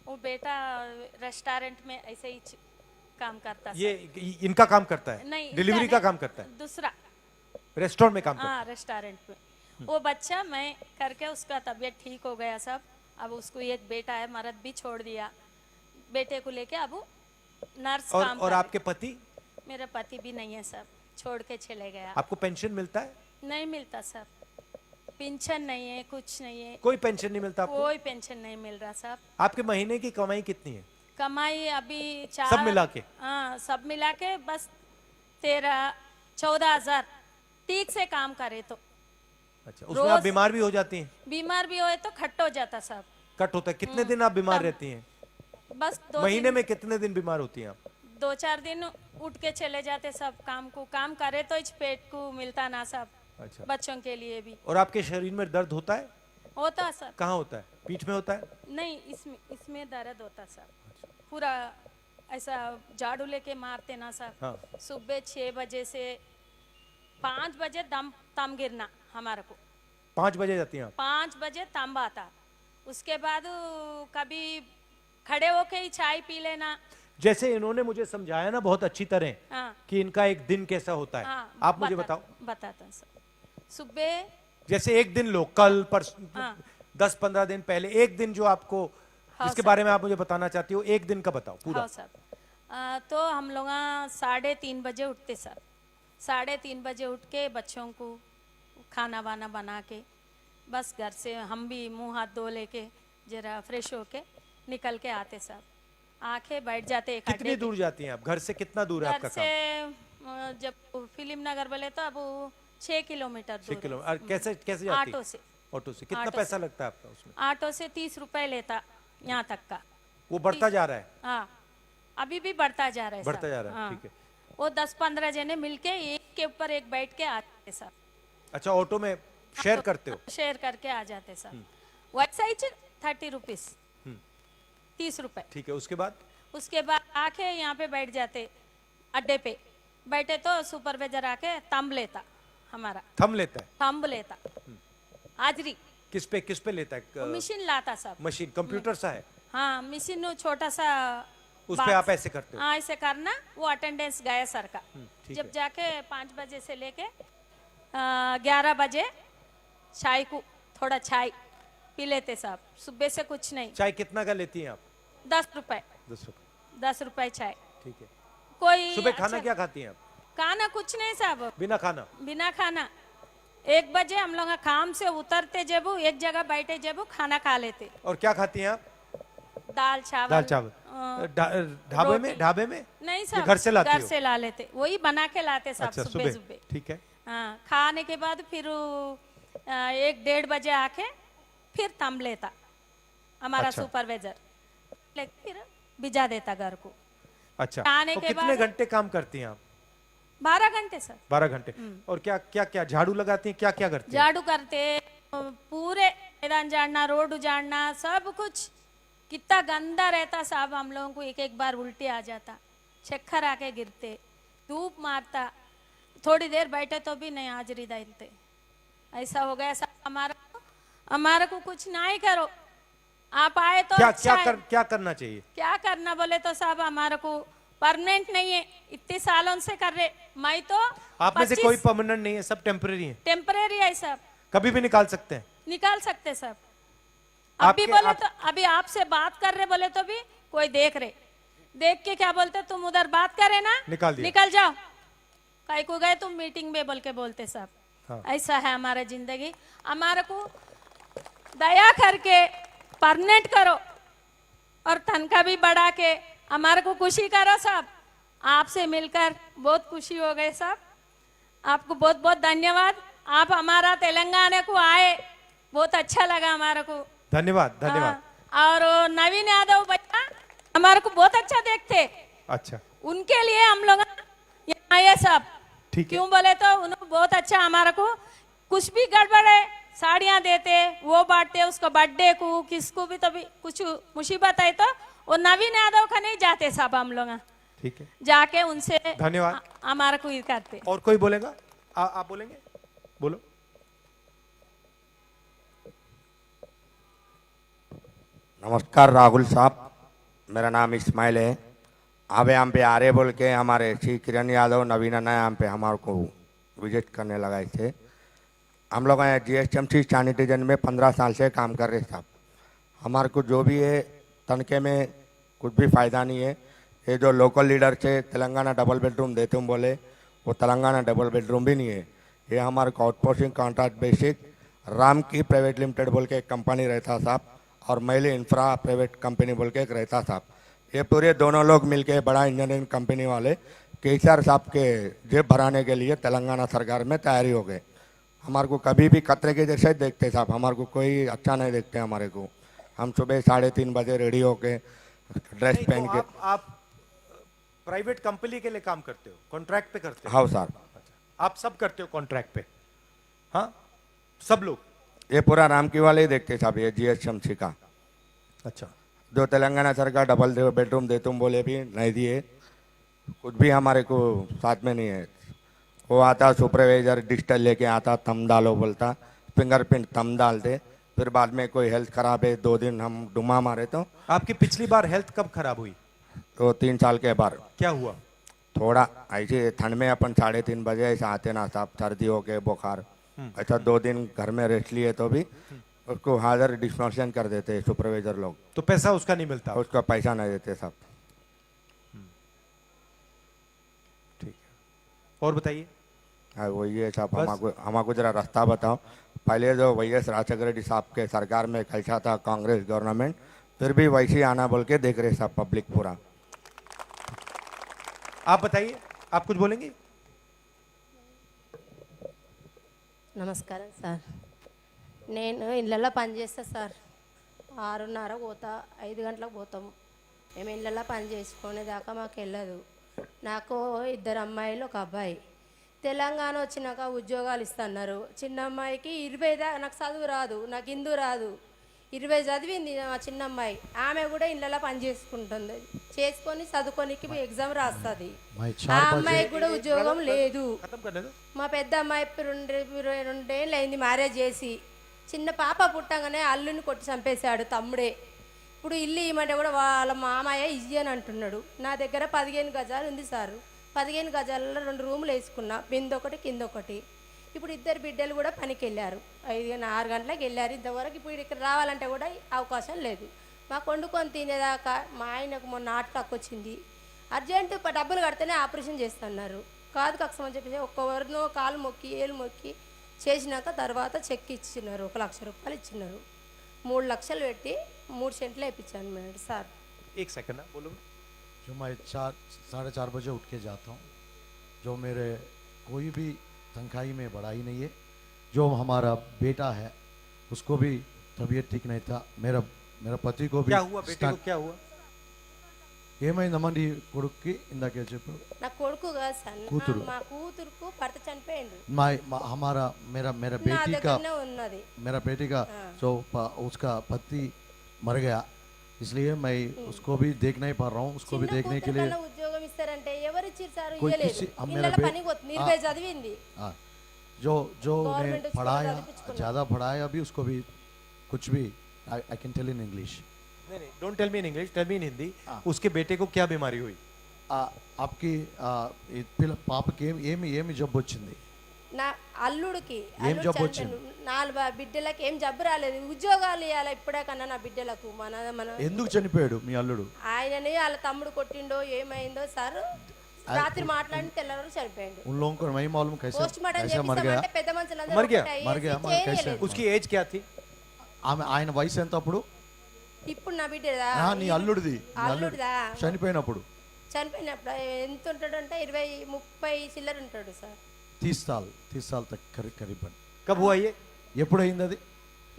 वो बेटा रेस्टोरेंट में ऐसे ही काम करता। ये इनका काम करता है? नहीं, डिलीवरी का काम करता है? दूसरा रेस्टोरेंट में काम करता है? हाँ, रेस्टोरेंट में। वो बच्चा मैं करके उसका तबीयत ठीक हो गया सब। अब उसको 1 बेटा है, मर्द भी छोड़ दिया, बेटे को लेके अब वो नर्स काम और आपके पति? मेरा पति भी नहीं है सब, छोड़ के चले गया। आपको पेंशन मिलता है? नहीं मिलता सर, पेंशन नहीं है, कुछ नहीं है। कोई पेंशन नहीं मिलता आपको? कोई पेंशन नहीं मिल रहा साहब। आपके महीने की कमाई कितनी है? कमाई अभी 4 सब मिला के? हाँ, सब मिला के बस 13 14,000 ठीक से काम करे तो। अच्छा, उसमें आप रोज- बीमार भी हो जाती हैं? बीमार भी होए तो खट्ट हो जाता साहब। कट होता है। कितने दिन आप बीमार रहती हैं? बस महीने में कितने दिन बीमार होती हैं आप? 2-4 दिन उठ के चले जाते सब काम को, काम करे तो इस पेट को मिलता ना सब। अच्छा। बच्चों के लिए भी और आपके शरीर में दर्द होता है? होता सब। कहाँ होता है? पीठ में होता है? नहीं, इसमें दर्द होता सब। पूरा ऐसा झाड़ू लेके मारते ना सब। हाँ। सुबह 6 बजे से 5 बजे तम गिरना हमारे को। 5 बजे जाती हैं आप? 5 बजे तंब आता। उसके बाद कभी खड़े होके ही चाय पी लेना। जैसे इन्होंने मुझे समझाया ना बहुत अच्छी तरह हाँ। कि इनका एक दिन कैसा होता है। हाँ, आप मुझे बताओ। बताता हूँ सर। सुबह जैसे एक दिन लो, कल परसों, हाँ। 10-15 दिन पहले एक दिन जो आपको हाँ, जिसके सर। बारे में आप मुझे बताना चाहती हो, एक दिन का बताओ पूरा। हाँ सर। तो हम लोग 3:30 बजे उठते सर। 3:30 बजे उठ के बच्चों को खाना वाना बना के बस घर से हम भी मुंह हाथ धो लेके जरा फ्रेश होके निकल के आते सर। आके बैठ जाते एक कितनी दूर जाती हैं आप? घर से कितना दूर है घर आपका से काम? जब फिल्म नगर बोले तो अब 6 किलोमीटर 6 दूर है। किलोमीटर। और कैसे कैसे जाती ऑटो हैं? से। ऑटो से। कितना ऑटो पैसा से। लगता है आपका उसमें? ऑटो से 30 रुपए लेता यहाँ तक का। वो बढ़ता जा रहा है? हाँ, अभी भी बढ़ता जा रहा है बढ़ता सर। जा रहा है, हाँ। ठीक है। वो 10-15 जने मिलके एक के ऊपर एक बैठ के आते सर। अच्छा, ऑटो में शेयर करते हो? शेयर करके आ जाते सर। वैसा ही 30 रुपीस, 30 रुपए। ठीक है, उसके बाद? उसके बाद आके यहाँ पे बैठ जाते अड्डे पे। बैठे तो सुपरवाइजर आके थंब लेता हमारा। थंब लेता है? थंब लेता हाजरी। किस पे लेता वो है? मशीन लाता सब। मशीन कंप्यूटर सा है? हाँ, मशीन वो छोटा सा उस पे box- आप ऐसे करते हो? हाँ, ऐसे करना। वो अटेंडेंस गया सर का। ठीक जब है। जाके 5 बजे से लेके 11 बजे चाय को थोड़ा चाय पी लेते साहब। सुबह से कुछ नहीं। चाय कितना का लेती हैं आप? 10 रुपए। 10 रुपए। 10 रुपए चाय। ठीक है। कोई सुबह खाना अच्छा- क्या खाती हैं आप? खाना कुछ नहीं साहब, बिना खाना? बिना खाना। 1 बजे हम लोग काम से उतरते जब एक जगह बैठे जब खाना खा लेते। और क्या खाती हैं आप? दाल चावल। दाल चावल। ढाबे में? रोटी। ढाबे में? नहीं या साहब, घर से लाती घर हो? से ला लेते। वही बना के लाते साहब। अच्छा, सुबह सुबह। ठीक है। हाँ, खाने के बाद फिर 1-1:30 बजे आके फिर थंब लेता हमारा अच्छा। सुपरवाइजर। फिर भिजा देता घर को। अच्छा, खाने तो के कितने बाद- घंटे काम करती हैं आप? 12 घंटे सर। 12 घंटे। और क्या क्या क्या झाड़ू लगाती हैं? क्या क्या करती हैं? झाड़ू करते, पूरे मैदान झाड़ना, रोड उजाड़ना, सब कुछ। कितना गंदा रहता साहब। हम लोगों को एक बार उल्टी आ जाता, चक्कर आके गिरते, धूप मारता। थोड़ी देर बैठे तो भी नहीं हाजिरी देते। ऐसा हो गया साहब। हमारा को कुछ नहीं करो। आप आए तो क्या अच्छा है। क्या करना चाहिए? क्या करना बोले तो साहब हमारे को परमानेंट नहीं है। इतने सालों से कर रहे। मैं तो आप में से कोई परमानेंट नहीं है, सब टेम्परेरी है? टेम्परेरी है साहब। कभी भी निकाल सकते हैं? निकाल सकते सब। अभी आपके- बोले आप- तो अभी आपसे बात कर रहे बोले तो भी कोई देख रहे। देख के क्या बोलते, तुम उधर बात करे ना, निकाल दिया। निकल जाओ। कहीं को गए तुम मीटिंग में बोल के बोलते सब। हाँ। ऐसा है हमारा जिंदगी। हमारे को दया करके परमानेंट करो और तनख्वाह भी बढ़ा के हमारे को खुशी करो सब। आपसे मिलकर बहुत खुशी हो गए सब। आपको बहुत बहुत धन्यवाद। आप हमारा तेलंगाना को आए, बहुत अच्छा लगा हमारे को। धन्यवाद, धन्यवाद। हाँ, और नवीन यादव भैया हमारे को बहुत अच्छा देखते। अच्छा, उनके लिए हम लोग यहाँ आए सब। ठीक है। क्यों बोले तो उन्होंने बहुत अच्छा हमारे को, कुछ भी गड़बड़ है साड़ियाँ देते, वो बांटते। उसको बर्थडे को किसको भी तो भी कुछ मुसीबत है तो वो नवीन यादव का नहीं जाते सब। हम लोग ठीक है। जाके उनसे धन्यवाद। हमारे को ये करते। और कोई बोलेगा? आप बोलेंगे? बोलो। नमस्कार राहुल साहब, मेरा नाम इस्माइल है। आप यहाँ पे आ रहे बोल के हमारे श्री किरण यादव नवीन अन्ना यहाँ पे हमारे को विजिट करने लगाए थे। हम लोग यहाँ GSMC सैनिटाइजर में 15 साल से काम कर रहे साहब। हमारे को जो भी है तनखे में कुछ भी फ़ायदा नहीं है। ये जो लोकल लीडर से तेलंगाना डबल बेडरूम देते हम बोले, वो तेलंगाना डबल बेडरूम भी नहीं है। ये हमारे को आउटसोर्सिंग कॉन्ट्रैक्ट बेसिक राम की प्राइवेट लिमिटेड बोल के एक कंपनी रहता साहब, और मैले इंफ्रा प्राइवेट कंपनी बोल के एक रहता साहब। ये पूरे दोनों लोग मिलके बड़ा इंजीनियरिंग कंपनी वाले केसीआर साहब के जेब भराने के लिए तेलंगाना सरकार में तैयारी हो गए। हमारे को कभी भी खतरे के जैसे देखते साहब, हमारे को कोई अच्छा नहीं देखते हमारे को। हम सुबह 3:30 बजे रेडी होके ड्रेस नहीं, पहन तो के। आप प्राइवेट कंपनी के लिए काम करते हो, कॉन्ट्रैक्ट पे करते हो? हाँ सर, आप सब करते हो कॉन्ट्रैक्ट पे? हाँ, सब लोग? ये पूरा राम की वाले ही देखते साहब, ये GHMC का। अच्छा, जो तेलंगाना सरकार डबल बेडरूम दे तुम बोले भी नहीं दिए, कुछ भी हमारे को साथ में नहीं है। वो आता सुपरवाइजर डिजिटल लेके आता, थम डालो बोलता, फिंगरप्रिंट थम डालते, फिर बाद में कोई हेल्थ खराब है 2 दिन हम डुमा मारे तो आपकी पिछली बार हेल्थ कब खराब हुई? 3 साल के बाद क्या हुआ? थोड़ा ऐसे ठंड में अपन 3:30 बजे ऐसा आते ना साहब, सर्दी हो के बुखार, ऐसा 2 दिन घर में रेस्ट लिए तो भी उसको हाजिर डिस्मोशन कर देते सुपरवाइजर लोग, तो पैसा उसका नहीं मिलता? उसका पैसा नहीं देते साहब। ठीक है, और बताइए। हाँ वही है साहब, बस। हमारे जरा रास्ता बताओ। पहले जो YS राजशेखर रेड्डी साहब के सरकार में कैसा था कांग्रेस गवर्नमेंट, फिर भी वैसे ही आना बोल के देख रहे साहब पब्लिक पूरा। आप बताइए, आप कुछ बोलेंगे? నమస్కారం సార్, నేను ఇళ్ళల్లో పని చేస్తా సార్. 6:30 పోతా, 5 గంటలకు పోతాము. మేము ఇళ్ళల్లో పని చేసుకునేదాకా మాకు వెళ్ళదు. నాకు 2 అమ్మాయిలు 1 అబ్బాయి. తెలంగాణ వచ్చినాక ఉద్యోగాలు ఇస్తున్నారు. చిన్న అమ్మాయికి 20 నాకు చదువు రాదు, నాకు హిందూ రాదు. 20 చదివింది మా చిన్న అమ్మాయి. ఆమె కూడా ఇళ్ళల్లో పని చేసుకుంటుంది, చేసుకొని చదువుకోనికి ఎగ్జామ్ రాస్తుంది. ఆ అమ్మాయికి కూడా ఉద్యోగం లేదు. మా పెద్ద అమ్మాయి 22 ఏళ్ళు అయింది మ్యారేజ్ చేసి. చిన్న పాప పుట్టంగానే అల్లుని కొట్టి చంపేశాడు తమ్ముడే. ఇప్పుడు ఇల్లు ఇవ్వమంటే కూడా వాళ్ళ మామయ్య ఇయ్యని అంటున్నాడు. నా దగ్గర 15 గజాలు ఉంది సార్. 15 గజాలలో 2 రూములు వేసుకున్నా, బిందొకటి కిందొకటి. ఇప్పుడు 2 బిడ్డలు కూడా పనికి వెళ్ళారు. 6 గంటలకు వెళ్ళారు ఇంతవరకు. ఇప్పుడు ఇక్కడ రావాలంటే కూడా అవకాశం లేదు. మాకు వండుకొని తినేదాకా మా ఆయనకు మొన్న హార్ట్ వచ్చింది. అర్జెంటు డబ్బులు కడితేనే ఆపరేషన్ చేస్తున్నారు. కాదు కక్షమని చెప్పేసి ఒక్కవరినో కాలు మొక్కి ఏలు మొక్కి చేసినాక తర్వాత చెక్ ఇచ్చినారు. 1 లక్ష రూపాయలు ఇచ్చినారు. 3 లక్షలు పెట్టి 3 సెంట్లు వేయించాను మేడం సార్. एक सेकंड ना बोलो। जो मैं 4-4:30 बजे उठ के जाता हूँ, जो मेरे कोई भी तनख्वाही में बढ़ाई नहीं है। जो हमारा बेटा है उसको भी तबीयत ठीक नहीं था, मेरा पति को भी क्या हुआ बेटे को, क्या हुआ? ఏమైందమ్మని కొడుక్కి ఇందాకే చెప్పు. నా కొడుకు కాదు సార్, కూతురు. మా కూతురుకు భర్త చనిపోయిండు. हमारा मेरा मेरा నా बेटी का దగ్గరనే ఉన్నది. मेरा बेटी का जो उसका पति मर गया, इसलिए मैं उसको भी देख नहीं पा रहा हूँ. उसको भी देखने के लिए ఉద్యోగం ఇస్తారంటే ఎవరు ఇచ్చారు సార్? कोई ఇయ్యలేదు. किसी ఇళ్ళ పనికి పోతుంది, 20 చదివింది. हाँ, जो जो Government उन्हें school पढ़ाया चदिविंచుకున్నా. ज़्यादा पढ़ाया भी उसको भी कुछ भी I can tell in English. नहीं नहीं, don't tell me in English, tell me in Hindi. उसके बेटे को क्या बीमारी हुई? आपकी పాపకి ఏమి జబ్బు వచ్చింది? నా అల్లుడికి ఏం జబ్బు వచ్చింది? 4 బిడ్డలకి ఏం జబ్బు రాలేదు. ఉద్యోగాలు ఇవ్వాలి ఇప్పుడే కన్నా నా బిడ్డలకు. మన ఎందుకు చనిపోయాడు మీ అల్లుడు? ఆయనని వాళ్ళ తమ్ముడు కొట్టిండో ఏమైందో సార్. రాత్రి మాట్లాడి తెల్లవారు చనిపోయాడు. उन लोगों को नहीं मालूम कैसे పోస్ట్ మార్టం कैसे मर गया. చేపిస్తామంటే పెద్ద మనుషులందరూ मर गया? ఒకటే मर गया, అయ్యేసి मर कैसे? చేయలేదు. उसकी एज क्या थी? ఆయన వయసు ఎంత అప్పుడు? ఇప్పుడు నా బిడ్డదా నీ అల్లుడిది, నీ అల్లుడు అల్లుడిదా చనిపోయినప్పుడు చనిపోయినప్పుడు ఎంత ఉంటాడంటే 20-30 చిల్లర ఉంటాడు సార్. 30 साल तक करीबन. कब हुआ ये? ఎప్పుడైంది అది?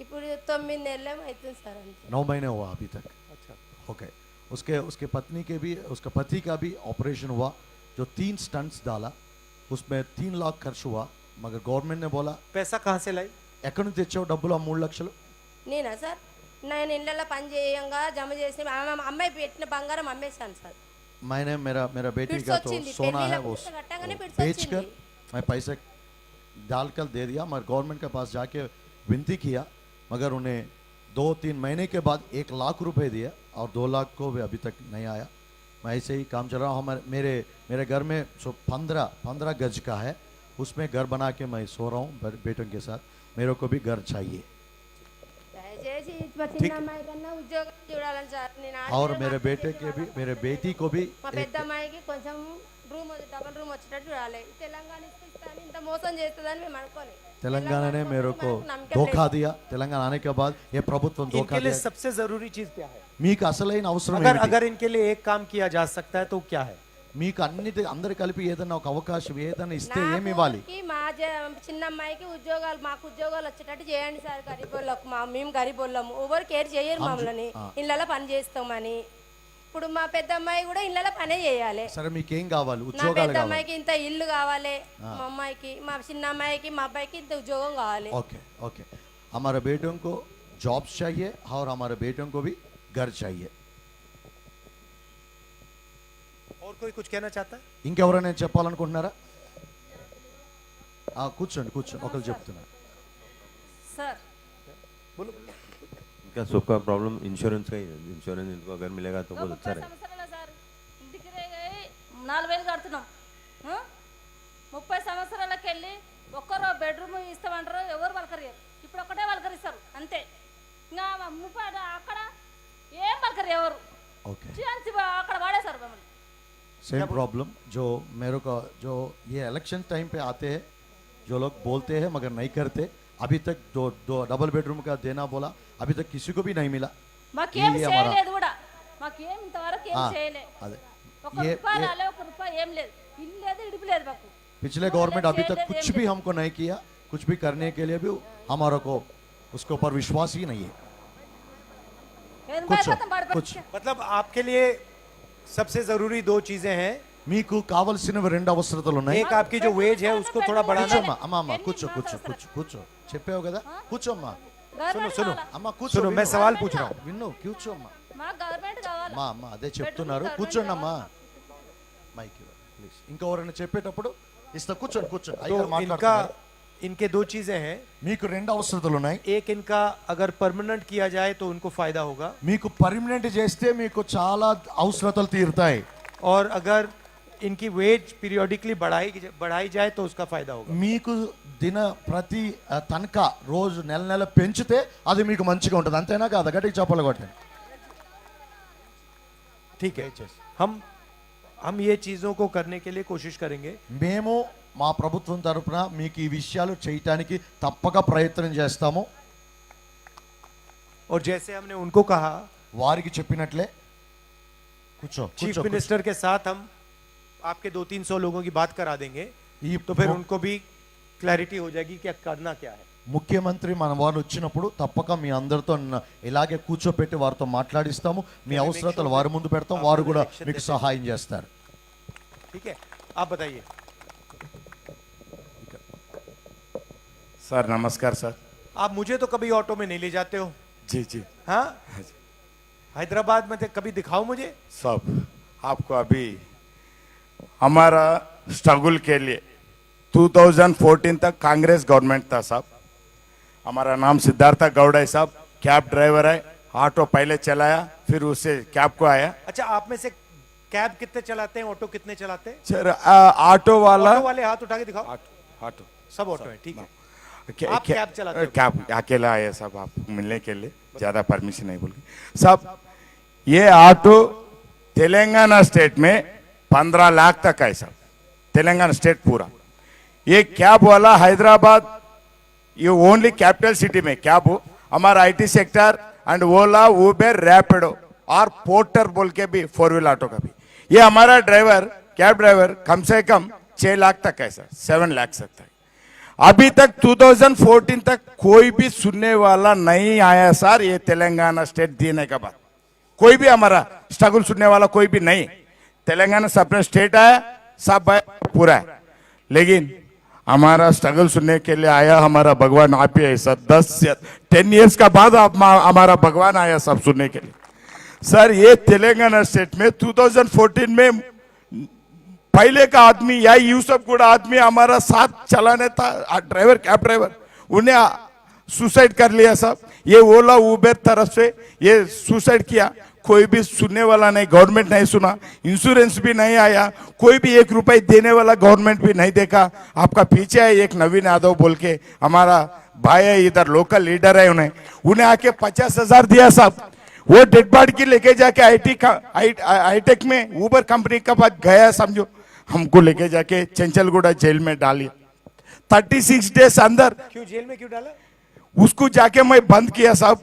ఇప్పుడు 9 నెలలు అవుతుంది సార్ అంతే. 9 महीने हुआ अभी तक. अच्छा, ओके. उसके पत्नी के भी, उसका पति का भी ऑपरेशन हुआ, जो 3 स्टंट्स डाला, उसमें 3 लाख खर्च हुआ, मगर गवर्नमेंट ने बोला पैसा कहाँ से लाई? ఎక్కడి నుంచి తెచ్చావు డబ్బులు ఆ 3 లక్షలు? నేనా సార్, నేను ఇళ్ళల్లో పని చేయంగా జమ చేసి అమ్మాయి పెట్టిన బంగారం అమ్మేశాను సార్. मैंने मेरा बेटी पिट्स का तो వచ్చింది. सोना है वो పెళ్ళిళ్ళ కట్టంగానే పిట్స్ बेचकर వచ్చింది. मैं पैसे डालकर दे दिया, मगर गवर्नमेंट के पास जाके विनती किया, मगर उन्हें 2-3 महीने के बाद 1 लाख रुपए दिया और 2 लाख को भी अभी तक नहीं आया. मैं ऐसे ही काम चल रहा हूँ. मेरे घर में 15 गज का है, उसमें घर बना के मैं सो रहा हूँ बेटों के साथ. मेरे को भी घर चाहिए. దయచేసి మా చిన్న అమ్మాయి కన్నా ఉద్యోగం చూడాలని సార్. నేను और ఆడపిల్ల मेरे మా बेटे के भी, मेरे बेटी को भी మా పెద్ద అమ్మాయికి కొంచెం డబుల్ రూమ్ వచ్చేటట్టు చూడాలి. తెలంగాణ ఇస్తాను ఇంత మోసం చేస్తుందని మేము అనుకోలేదు. तेलंगाना ने मेरे को నమ్మకం धोखा లేదు. दिया. तेलंगाना आने के बाद ये प्रभुत्व धोखा इनके लिए दिया. सबसे जरूरी चीज क्या है? మీకు అసలైన అవసరం अगर ఏమిటి? अगर इनके लिए एक काम किया जा सकता है तो क्या है? మీకు అన్నిటి అందరి కలిపి ఏదైనా ఒక అవకాశం ఏదైనా ఇస్తే నా ఏమి ఇవ్వాలి? కూతురికి, మా చిన్న అమ్మాయికి ఉద్యోగాలు, మాకు ఉద్యోగాలు వచ్చేటట్టు చేయండి సార్. గరీబోళ్ళకు, మేము గరీబోళ్ళము, ఎవరు కేర్ చేయరు మమ్మల్ని. ఇళ్ళలో పని చేస్తామని. ఇప్పుడు మా పెద్ద అమ్మాయి కూడా ఇళ్ళలో పనే చేయాలి. సరే మీకేం కావాలి? నా ఉద్యోగాలు పెద్ద కావాలి. అమ్మాయికి ఇంత ఇల్లు కావాలి, మా అమ్మాయికి, మా చిన్న అమ్మాయికి, మా అబ్బాయికి ఇంత ఉద్యోగం కావాలి. ओके ओके हमारे बेटों को जॉब्स चाहिए और हमारे बेटों को भी घर चाहिए. और कोई कुछ कहना चाहता है? ఇంకెవరైనా చెప్పాలనుకుంటున్నారా? కూర్చోండి కూర్చోండి, ఒకరు చెప్తున్నారు. సార్ इनका सबका प्रॉब्लम इंश्योरेंस का ही है. इंश्योरेंस इनको अगर मिलेगा तो बहुत अच्छा 30 रहेगा. సంవత్సరాల సార్ ఇంటికి 4000 కడుతున్నాం. 30 సంవత్సరాలకు వెళ్ళి ఒక్కరో బెడ్రూమ్ ఇస్తామంటారు, ఎవరు పలకరు. ఇప్పుడు ఒకటే పలకరిస్తారు అంతే. ఇంకా 30 అక్కడ ఏం పలకరు ఎవరు. ओके అక్కడ వాడేశారు మమ్మల్ని. सेम प्रॉब्लम जो मेरे को जो ये इलेक्शन टाइम पे आते हैं, जो लोग बोलते हैं मगर नहीं करते. अभी तक दो डबल बेडरूम का देना बोला, अभी तक किसी को भी नहीं मिला. మాకేం ये हमारा చేయలేదు కూడా. మాకేం ఇంతవరకు ఏం हाँ, చేయలేదు. अरे ఒక ये రూపాయి రాలే, ఒక రూపాయి ఏం లేదు. ఇల్లు లేదు, ఇడిపి లేదు మాకు. पिछले गवर्नमेंट अभी तक कुछ भी हमको नहीं किया. कुछ भी करने के लिए भी हमारा को उसके ऊपर विश्वास ही नहीं है. कुछ कुछ मतलब आपके लिए सबसे जरूरी दो चीजें हैं. మీకు కావాల్సినవి రెండు అవసరతలు ఉన్నాయి. एक आपकी जो वेज है उसको थोड़ा बढ़ाना. కూర్చోమ్మా అమ్మ కూర్చో కూర్చో కూర్చో కూర్చో చెప్పావు కదా, కూర్చోమ్మా. सुनो सुनो అమ్మ కూర్చో. सुनो, मैं सवाल पूछ रहा हूँ. విన్ను కూర్చోమ్మా. మాకు గవర్నమెంట్ కావాలి. అమ్మ అదే చెప్తున్నారు, కూర్చోండి అమ్మా. Mic please. ఇంకెవరైనా చెప్పేటప్పుడు ఇస్తా, కూర్చోండి కూర్చోండి. तो అయ్యగారు इनका మాట్లాడుతున్నారు. इनके दो चीजें हैं. మీకు రెండు అవసరతలు ఉన్నాయి. एक इनका अगर परमानेंट किया जाए तो उनको फायदा होगा, మీకు పర్మనెంట్ చేస్తే మీకు చాలా అవసరతలు తీరుతాయి. और अगर इनकी वेज पीरियोडिकली बढ़ाई जाए तो उसका फायदा होगा. మీకు ప్రతి తనఖా రోజు నెల నెల పెంచితే అది మీకు మంచిగా ఉంటుంది. అంతేనా కాదా? గట్టిగా చెప్పాలి కొట్టండి. ठीक है, हम ये चीजों को करने के लिए कोशिश करेंगे. మేము మా ప్రభుత్వం తరపున మీకు ఈ విషయాలు చేయటానికి తప్పక ప్రయత్నం చేస్తాము. और जैसे हमने उनको कहा, వారికి చెప్పినట్లే కూర్చో चीफ కూర్చో मिनिस्टर के साथ हम आपके 200-300 लोगों की बात करा देंगे, तो फिर उनको भी क्लैरिटी हो जाएगी कि करना क्या है. ముఖ్యమంత్రి మన వారు వచ్చినప్పుడు తప్పక మీ అందరితో ఇలాగే కూర్చోపెట్టి వారితో మాట్లాడిస్తాము. మీ అవసరతలు వారి ముందు పెడతాం, వారు కూడా మీకు సహాయం చేస్తారు. ठीक है, आप बताइए. सर नमस्कार सर. आप मुझे तो कभी ऑटो में नहीं ले जाते हो. जी जी हाँ, हैदराबाद में कभी दिखाओ मुझे. सब आपको अभी हमारा स्ट्रगल के लिए 2014 तक कांग्रेस गवर्नमेंट था साहब. हमारा नाम सिद्धार्थ गौड़ा है साहब. कैब ड्राइवर है, ऑटो पहले चलाया, फिर उससे कैब को आया. अच्छा, आप में से कैब कितने चलाते हैं, ऑटो कितने चलाते हैं? सर ऑटो वाला ऑटो वाले हाथ उठा के दिखाओ. ऑटो सब ऑटो है, ठीक है. क्या- आप क्या- कैब चलाते हो? कैब अकेला आया साहब, आप मिलने के लिए ज्यादा परमिशन नहीं बोल साहब. ये ऑटो तेलंगाना स्टेट में 15 लाख तक है साहब, तेलंगाना स्टेट पूरा. ये कैब वाला हैदराबाद, ये ओनली कैपिटल सिटी में कैब हो. हमारा IT sector and Ola, Uber, Rapido और पोर्टर बोल के भी 4 व्हील ऑटो का भी. ये हमारा ड्राइवर, कैब ड्राइवर कम से कम 6 लाख तक है सर, 7 लाख तक है. अभी तक 2014 तक कोई भी सुनने वाला नहीं आया सर. ये तेलंगाना स्टेट देने के बाद कोई भी हमारा स्ट्रगल सुनने वाला कोई भी नहीं. तेलंगाना सेपरेट स्टेट आया, सब पूरा है, लेकिन हमारा स्ट्रगल सुनने के लिए आया हमारा भगवान आप ही है सर. 10 इयर्स का बाद हमारा भगवान आया सब सुनने के लिए सर. ये तेलंगाना स्टेट में 2014 में पहले का आदमी या यूसुफ गुड़ा आदमी हमारा साथ चलाने था, ड्राइवर, कैब ड्राइवर, उन्हें सुसाइड कर लिया साहब. ये ओला उबेर तरफ से ये सुसाइड किया, कोई भी सुनने वाला नहीं, गवर्नमेंट नहीं सुना, इंश्योरेंस भी नहीं आया, कोई भी 1 रुपए देने वाला गवर्नमेंट भी नहीं देखा. आपका पीछे है एक नवीन यादव बोल के हमारा भाई है, इधर लोकल लीडर है, उन्हें आके 50,000 दिया साहब. वो डेड बॉडी की लेके जाके हाईटेक में उबर कंपनी का पास गया, समझो हमको लेके जाके चंचलगुड़ा जेल में डालिए. 36 डेज अंदर. क्यों जेल में क्यों डाला? उसको जाके मैं बंद किया साहब.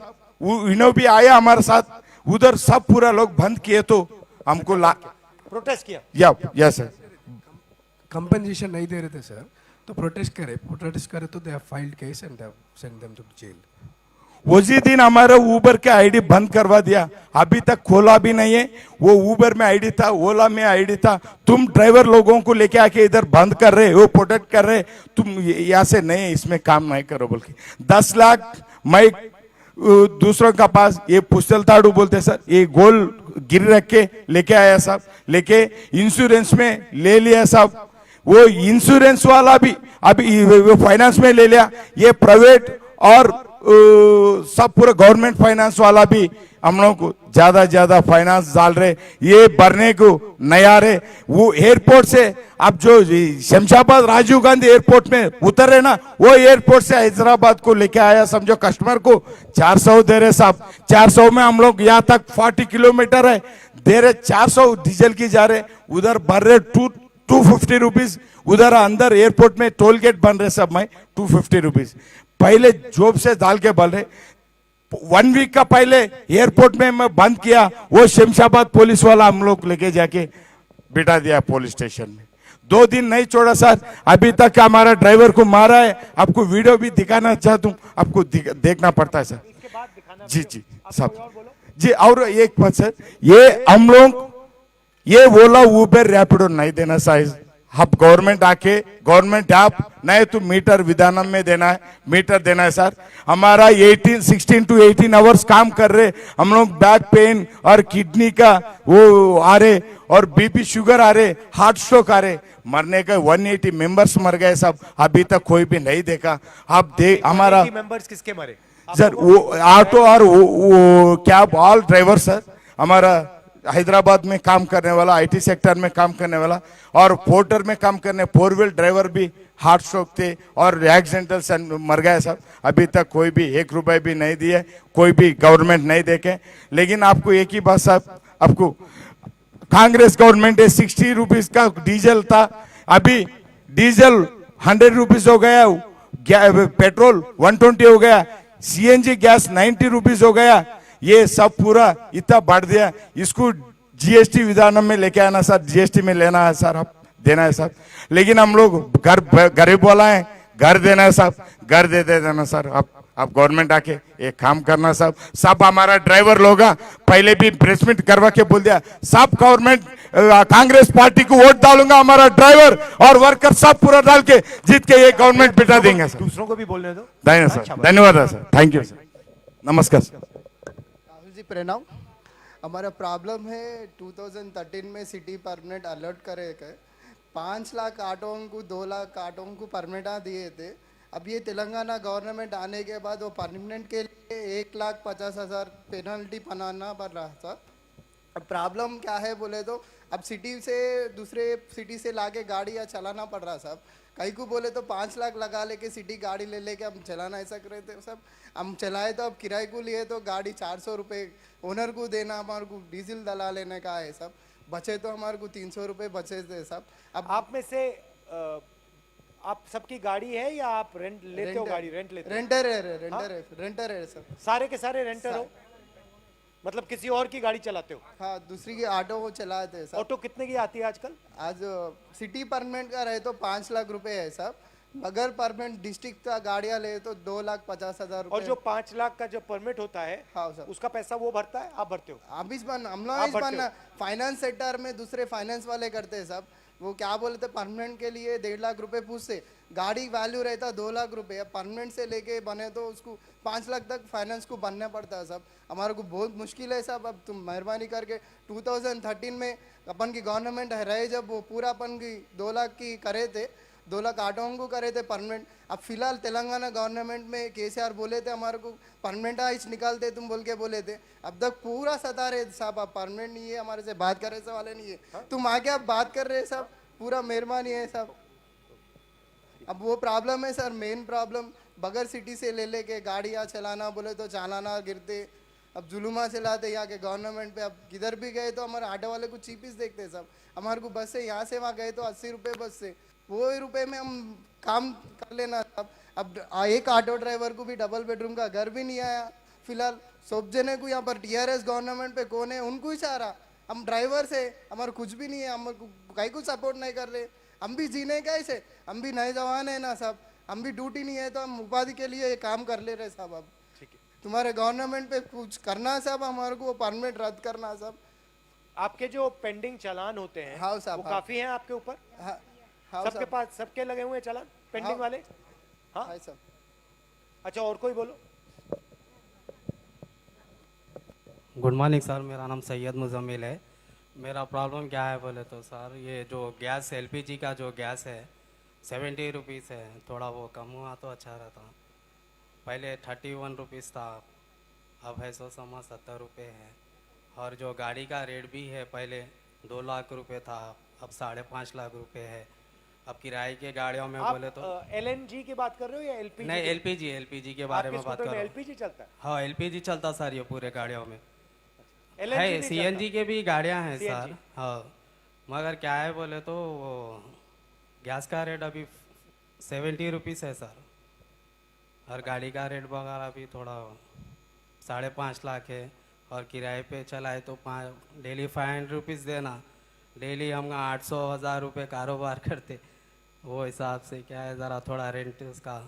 इन्हों भी आया हमारे साथ, उधर सब पूरा लोग बंद किए तो हमको प्रोटेस्ट किया? या यस सर। कंपनसेशन नहीं दे रहे थे सर, तो प्रोटेस्ट करे तो they have filed case and they have sent them to jail. उसी दिन हमारा ऊबर के आईडी बंद करवा दिया, अभी तक खोला भी नहीं है। वो ऊबर में आईडी था, ओला में आईडी था। तुम ड्राइवर लोगों को लेके आके इधर बंद कर रहे हो, प्रोटेक्ट कर रहे, तुम यहाँ से नहीं, इसमें काम नहीं करो बोल के 10 लाख मैं दूसरों का पास ये पुस्तल ताड़ू बोलते सर, ये गोल गिर रख के लेके आया साहब, लेके इंश्योरेंस में ले लिया साहब। वो इंश्योरेंस वाला भी अभी फाइनेंस में ले लिया, ये प्राइवेट और सब पूरे गवर्नमेंट फाइनेंस वाला भी हम लोग को ज्यादा फाइनेंस डाल रहे, ये भरने को नहीं आ रहे। वो एयरपोर्ट से अब जो शमशाबाद राजीव गांधी एयरपोर्ट में उतर रहे ना, वो एयरपोर्ट से हैदराबाद को लेके आया, समझो कस्टमर को 400 दे रहे साहब। 400 में हम लोग यहाँ तक 40 किलोमीटर है, दे रहे 400 डीजल की जा रहे, उधर भर रहे 250 रुपीज, उधर अंदर एयरपोर्ट में टोल गेट बन रहे सब में 250 रुपीज। पहले जॉब से डाल के बल रहे, 1 वीक का पहले एयरपोर्ट में मैं बंद किया, वो शमशाबाद पुलिस वाला हम लोग लेके जाके बिठा दिया पुलिस स्टेशन में। 2 दिन नहीं छोड़ा सर, अभी तक हमारा ड्राइवर को मारा है। आपको वीडियो भी दिखाना चाहता हूँ, आपको देखना पड़ता है सर। जी सब जी। और एक बात सर, ये हम लोग ये ओला ऊबर रैपिडो नहीं देना साइज, अब गवर्नमेंट आके गवर्नमेंट आप नहीं तो मीटर विधानम में देना है, मीटर देना है सर। हमारा 16 to 18 आवर्स काम कर रहे, हम लोग बैक पेन और किडनी का वो आ रहे, और बीपी शुगर आ रहे, हार्ट स्ट्रोक आ रहे, मरने का 180 मेंबर्स मर गए सब, अभी तक कोई भी नहीं देखा। आप हमारा मेंबर्स किसके मरे सर? वो ऑटो और वो कैब ऑल ड्राइवर सर, हमारा हैदराबाद में काम करने वाला, आईटी सेक्टर में काम करने वाला और पोर्टर में काम करने 4 व्हील ड्राइवर भी हार्ट स्ट्रोक थे और एक्सीडेंटल से मर गए सब। अभी तक कोई भी 1 रुपए भी नहीं दिए, कोई भी गवर्नमेंट नहीं देखे। लेकिन आपको एक ही बात साहब, आपको कांग्रेस गवर्नमेंट है 60 रुपीज का डीजल था, अभी डीजल 100 रुपीज हो गया, पेट्रोल 120 हो गया, सीएनजी गैस 90 रुपीज हो गया। ये सब पूरा इतना बढ़ दिया, इसको जीएसटी विधान में लेके आना सर, जीएसटी में लेना है सर, आप देना है सर। लेकिन हम लोग गरीब वाला है, घर देना है साहब, घर दे देना सर। आप गवर्नमेंट आके एक काम करना साहब। सब हमारा ड्राइवर लोग पहले भी प्रेस मीट करवा के बोल दिया, सब गवर्नमेंट कांग्रेस पार्टी को वोट डालूंगा, हमारा ड्राइवर और वर्कर सब पूरा डाल के जीत के ये गवर्नमेंट बिठा देंगे सर। दूसरों को भी बोलने दो। धन्यवाद सर, थैंक यू सर, नमस्कार सर। राहुल जी प्रणाम। हमारा प्रॉब्लम है 2013 में सिटी परमिट अलर्ट करे के 5 लाख ऑटों को 2 लाख ऑटों को परमिट दिए थे। अब ये तेलंगाना गवर्नमेंट आने के बाद वो परमानेंट के लिए 1,50,000 पेनल्टी बनाना पड़ रहा था। अब प्रॉब्लम क्या है बोले तो अब सिटी से दूसरे सिटी से लाके गाड़ी या चलाना पड़ रहा साहब। कहीं को बोले तो 5 लाख लगा लेके सिटी गाड़ी ले लेके हम चलाना ऐसा कर रहे थे सब। हम चलाए तो अब किराए को लिए तो गाड़ी 400 रुपये ओनर को देना, हमारे को डीजल दला लेने का है सब। बचे तो हमारे को 300 रुपये बचे थे सब। अब आप में से आप सबकी गाड़ी है या आप रेंट लेते हो गाड़ी? रेंट लेते हो? रेंटर है सब। सारे के सारे रेंटर हो, मतलब किसी और की गाड़ी चलाते हो? हाँ, दूसरी की ऑटो वो चलाते हैं सब। ऑटो कितने की आती है आजकल? आज सिटी परमिट का रहे तो 5 लाख रुपए है सब, अगर परमिट डिस्ट्रिक्ट का गाड़ियाँ ले तो 2,50,000 रुपए। और जो 5 लाख का जो परमिट होता है, हाँ सर, उसका पैसा वो भरता है, आप भरते हो? हम लोग फाइनेंस सेक्टर में दूसरे फाइनेंस वाले करते हैं सब। वो क्या बोलते परमानेंट के लिए 1.5 लाख रुपए पूछते, गाड़ी वैल्यू रहता 2 लाख रुपए, परमानेंट से लेके बने तो उसको 5 लाख तक फाइनेंस को बनना पड़ता है सब। हमारे को बहुत मुश्किल है सब। अब तुम मेहरबानी करके 2013 में अपन की गवर्नमेंट रहे जब वो पूरा अपन की 2 लाख की करे थे, 2 लाख ऑटों को करे थे परमानेंट। अब फिलहाल तेलंगाना गवर्नमेंट में केसीआर बोले थे हमारे को परमानेंट आइज निकालते तुम बोल के बोले थे। अब तक पूरा सता रहे साहब, अब परमानेंट नहीं है, हमारे से बात करे से वाले नहीं है। तुम आके अब बात कर रहे साहब, पूरा मेहरबानी है साहब। अब वो प्रॉब्लम है सर, मेन प्रॉब्लम बगैर सिटी से ले लेके गाड़ियाँ चलाना बोले तो चालाना गिरते। अब जुलूमा चलाते यहाँ के गवर्नमेंट पे। अब किधर भी गए तो हमारे ऑटो वाले को चीपीस देखते सब। हमारे को बस से यहाँ से वहाँ गए तो 80 रुपये बस से, वो रुपये में हम काम कर लेना सब। अब एक ऑटो ड्राइवर को भी डबल बेडरूम का घर भी नहीं आया फिलहाल। सब जने को यहाँ पर टीआरएस गवर्नमेंट पे कौन है उनको ही चाह रहा, हम ड्राइवर से हमारा कुछ भी नहीं है, हम कहीं को सपोर्ट नहीं कर रहे, हम भी जीने कैसे, हम भी नए जवान है ना सब, हम भी ड्यूटी नहीं है तो हम उपाधि के लिए ये काम कर ले रहे साहब। अब ठीक है, तुम्हारे गवर्नमेंट पे कुछ करना साहब, हमारे को परमिट रद्द करना साहब। आपके जो पेंडिंग चालान होते हैं हाँ साहब, वो हाँ। काफी हैं आपके ऊपर? हाँ हाँ सबके साहब, पास सबके लगे हुए हैं चालान पेंडिंग हाँ। वाले? हाँ हाँ साहब। अच्छा, और कोई बोलो। गुड मॉर्निंग सर, मेरा नाम सैयद मुजम्मिल है। मेरा प्रॉब्लम क्या है बोले तो सर, ये जो गैस एलपीजी का जो गैस है 70 रुपीज़ है, थोड़ा वो कम हुआ तो अच्छा रहता। पहले 31 रुपीज़ था, अब है 70 रुपये है। और जो गाड़ी का रेट भी है, पहले 2 लाख रुपए था, अब 5.5 लाख रुपए है। अब किराए के गाड़ियों में बोले तो एलएनजी की बात कर रहे हो या एलपीजी? नहीं, एलपीजी के बारे में बात कर रहा हूँ। एलपीजी चलता है? हाँ, एलपीजी चलता सर ये पूरे गाड़ियों में। LNG है नहीं सीएनजी के भी गाड़ियां हैं CNG। सर। हाँ, मगर क्या है बोले तो वो गैस का रेट अभी 70 रुपीज़ है सर, और गाड़ी का रेट वगैरह भी थोड़ा 5.5 लाख है। और किराए पे चलाए तो डेली 500 रुपीज़ देना, डेली हम 800-1000 रुपये कारोबार करते, वो हिसाब से क्या है, ज़रा थोड़ा रेंट उसका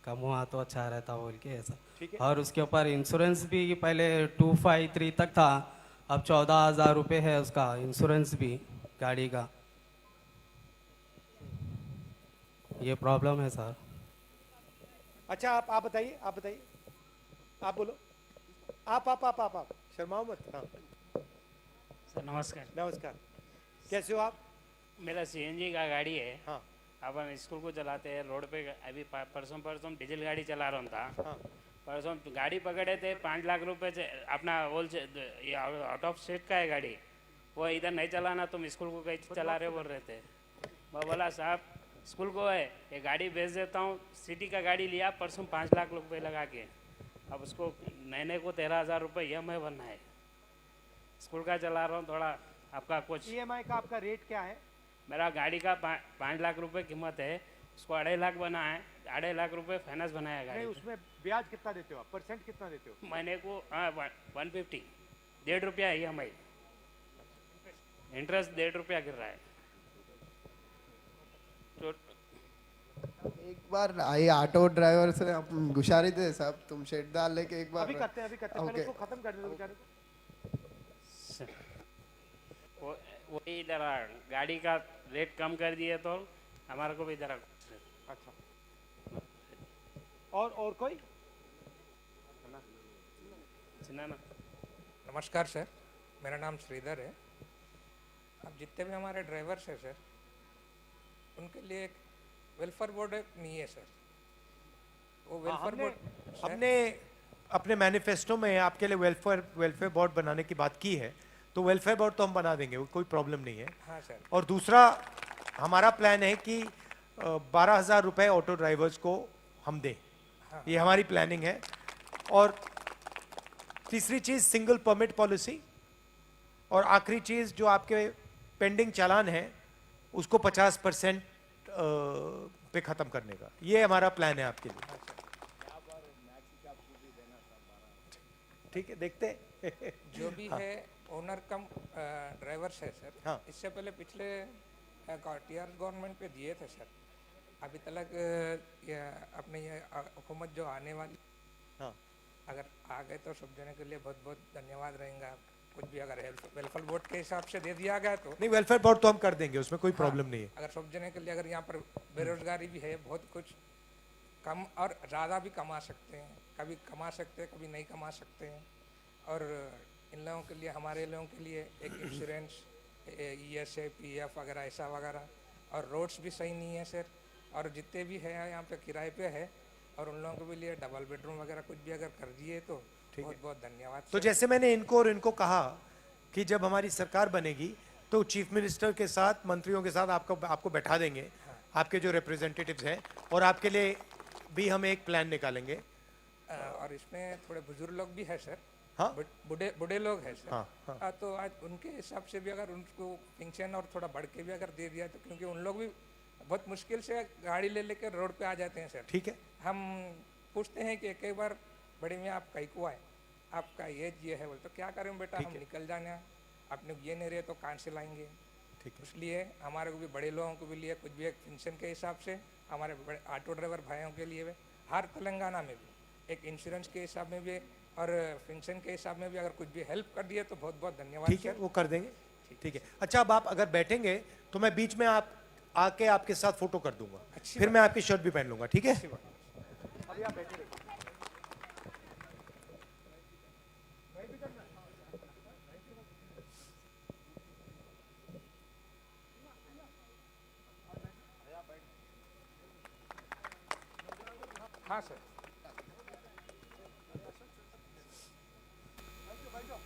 कम हुआ तो अच्छा रहता बोल के ऐसा। ठीक है। और उसके ऊपर इंश्योरेंस भी पहले 253 तक था, अब 14,000 रुपये है उसका इंश्योरेंस भी गाड़ी का। ये प्रॉब्लम है सर। अच्छा, आप बताइए, आप बताइए, आप बोलो। आप शर्माओ मत। हाँ सर नमस्कार। नमस्कार, कैसे हो आप? मेरा सीएनजी का गाड़ी है। हाँ। अब हम स्कूल को चलाते हैं रोड पे। अभी परसों डीजल गाड़ी चला रहा था। हाँ। परसों गाड़ी पकड़े थे 5 लाख रुपए से, अपना आउट ऑफ स्टेट का है गाड़ी, वो इधर नहीं चलाना, तुम स्कूल को कहीं चला रहे बोल रहे थे। मैं बोला साहब स्कूल को है ये गाड़ी बेच देता हूँ, सिटी का गाड़ी लिया परसों 5 लाख रुपए लगा के, अब उसको महीने को 13,000 रुपये EMI भरना है। स्कूल का चला रहा हूँ, थोड़ा आपका कुछ EMI का आपका रेट क्या है? मेरा गाड़ी का 5 लाख रुपए कीमत है, उसको 2.5 लाख बना है, 2.5 लाख रुपए फाइनेंस बनाया गाड़ी। नहीं, उसमें ब्याज कितना देते हो आप? परसेंट कितना देते हो? महीने को 150, 1.5 रुपया EMI, इंटरेस्ट 1.5 रुपया गिर रहा है। तो एक बार ये ऑटो ड्राइवर से हम गुजारिश थे साहब, तुम शेड डाल लेके एक बार अभी करते हैं पहले ओके। उसको खत्म कर दो बेचारे। वही जरा गाड़ी का रेट कम कर दिए तो हमारे को भी जरा। अच्छा, और कोई? सुना ना। नमस्कार सर, मेरा नाम श्रीधर है। अब जितने भी हमारे ड्राइवर्स हैं सर, उनके लिए एक वेलफेयर बोर्ड नहीं है सर। वो वेलफेयर बोर्ड हमने अपने मैनिफेस्टो में आपके लिए वेलफेयर बोर्ड बनाने की बात की है, तो वेलफेयर बोर्ड तो हम बना देंगे, कोई प्रॉब्लम नहीं है। हाँ सर। और दूसरा हमारा प्लान है कि 12,000 रुपये ऑटो ड्राइवर्स को हम दें। हाँ। ये हमारी प्लानिंग है। और तीसरी चीज़ सिंगल परमिट पॉलिसी, और आखिरी चीज़ जो आपके पेंडिंग चालान है उसको 50% पे ख़त्म करने का, ये हमारा प्लान है आपके लिए। ठीक है, देखते हैं। जो भी है ओनर कम ड्राइवर्स है सर। हाँ। इससे पहले पिछले TR गवर्नमेंट पे दिए थे सर, अभी तक अपने ये हुकूमत जो आने वाली, हाँ, अगर आ गए तो सब देने के लिए बहुत बहुत धन्यवाद रहेगा। कुछ भी अगर वेलफेयर बोर्ड के हिसाब से दे दिया गया तो नहीं, वेलफेयर बोर्ड तो हम कर देंगे, उसमें कोई प्रॉब्लम नहीं है। अगर सब जने के लिए, अगर यहाँ पर बेरोजगारी भी है, बहुत कुछ कम और ज़्यादा भी कमा सकते हैं, कभी कमा सकते हैं कभी नहीं कमा सकते हैं। और इन लोगों के लिए, हमारे लोगों के लिए एक इंश्योरेंस, ESA PF वगैरह ऐसा वगैरह, और रोड्स भी सही नहीं है सर। और जितने भी है यहाँ पे किराए पे है, और उन लोगों के लिए डबल बेडरूम वगैरह कुछ भी अगर कर दिए तो बहुत बहुत धन्यवाद। तो जैसे मैंने इनको और इनको कहा कि जब हमारी सरकार बनेगी तो चीफ मिनिस्टर के साथ, मंत्रियों के साथ आपको बैठा देंगे, आपके जो रिप्रेजेंटेटिव्स हैं, और आपके लिए भी हम एक प्लान निकालेंगे। और इसमें थोड़े बुजुर्ग लोग भी है सर। हाँ, बूढ़े लोग हैं सर। हाँ। तो आज उनके हिसाब से भी अगर उनको पेंशन और थोड़ा बढ़ के भी अगर दे दिया तो, क्योंकि उन लोग भी बहुत मुश्किल से गाड़ी ले लेकर रोड पे आ जाते हैं सर। ठीक है। हम पूछते हैं कि एक बार बड़े में आप कहीं को आए, आपका एज ये है बोले तो क्या करें बेटा, हम निकल जाना, अपने को ये नहीं रहे तो कहाँ से लाएंगे। इसलिए हमारे को भी बड़े लोगों को भी लिए कुछ भी एक पेंशन के हिसाब से, हमारे बड़े ऑटो ड्राइवर भाइयों के लिए भी, हर तेलंगाना में भी एक इंश्योरेंस के हिसाब में भी और पेंशन के हिसाब में भी अगर कुछ भी हेल्प कर दिए तो बहुत बहुत धन्यवाद। ठीक है, वो कर देंगे। ठीक है, अच्छा अब आप अगर बैठेंगे तो मैं बीच में आप आके आपके साथ फोटो कर दूंगा, फिर मैं आपकी शर्ट भी पहन लूंगा। ठीक है, अभी आप बैठे रहिए। हाँ सर,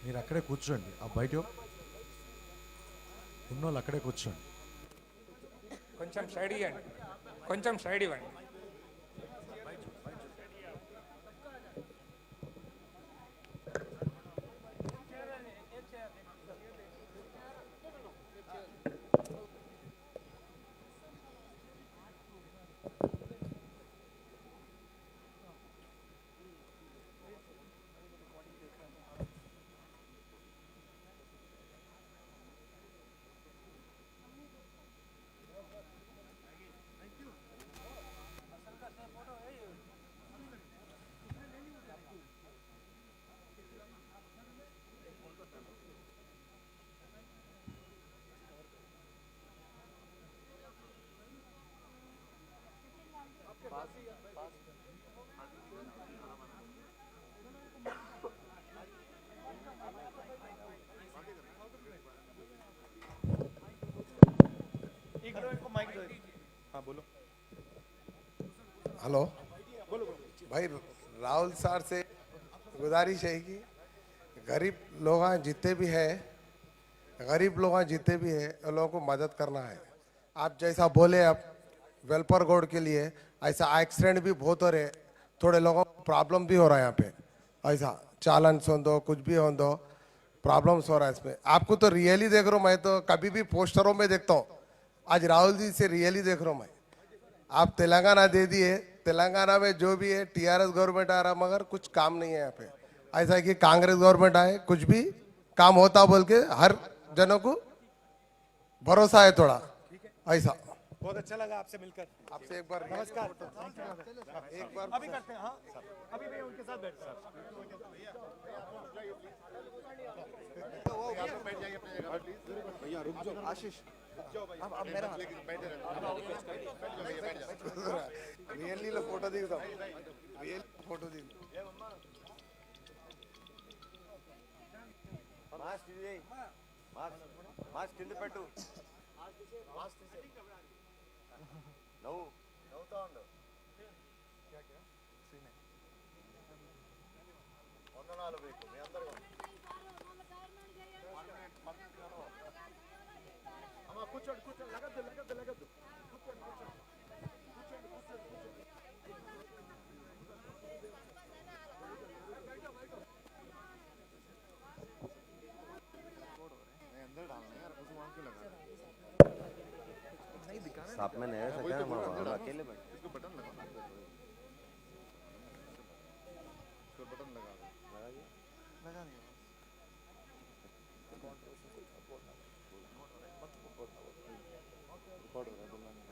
మీరు అక్కడే కూర్చోండి, ఆ బయట ఉన్నోళ్ళు అక్కడే కూర్చోండి. కొంచెం సైడ్ ఇవ్వండి, కొంచెం సైడ్ ఇవ్వండి. हेलो भाई, राहुल सर से गुजारिश है कि गरीब लोग जितने भी है, गरीब लोग जितने भी है उन लोगों को मदद करना है। आप जैसा बोले आप वेलफेयर गोड के लिए, ऐसा एक्सीडेंट भी बहुत हो रहे, थोड़े लोगों को प्रॉब्लम भी हो रहा है यहाँ पे, ऐसा चालन सुन दो कुछ भी हो दो प्रॉब्लम्स हो रहा है इसमें। आपको तो रियली देख रहा हूँ मैं, तो कभी भी पोस्टरों में देखता हूँ, आज राहुल जी से रियली देख रहा हूँ मैं। आप तेलंगाना दे दिए, तेलंगाना में जो भी है टीआरएस गवर्नमेंट आ रहा मगर कुछ काम नहीं है यहाँ पे। ऐसा है कि कांग्रेस गवर्नमेंट आए कुछ भी काम होता बोल के हर जनों को भरोसा है थोड़ा ऐसा। बहुत अच्छा लगा आपसे मिलकर। आपसे एक बार नमस्कार। एक बार अभी करते हैं। हाँ, अभी भी उनके साथ बैठते हैं। भैया रुक जाओ, आशीष अब मेरा रियली लो फोटो दिखता रियल फोटो दिख మాస్క్ కింద పెట్టు, నవ్వుతా ఉండు. వందనాలు మీకు మీ అందరూ. అమ్మా కూర్చోండి, కూర్చోండి, లగద్దు. साथ में नहीं रह सकते हम अकेले बैठे। इसको बटन लगा, इसको बटन लगा दिया। रिकॉर्ड हो रहा है।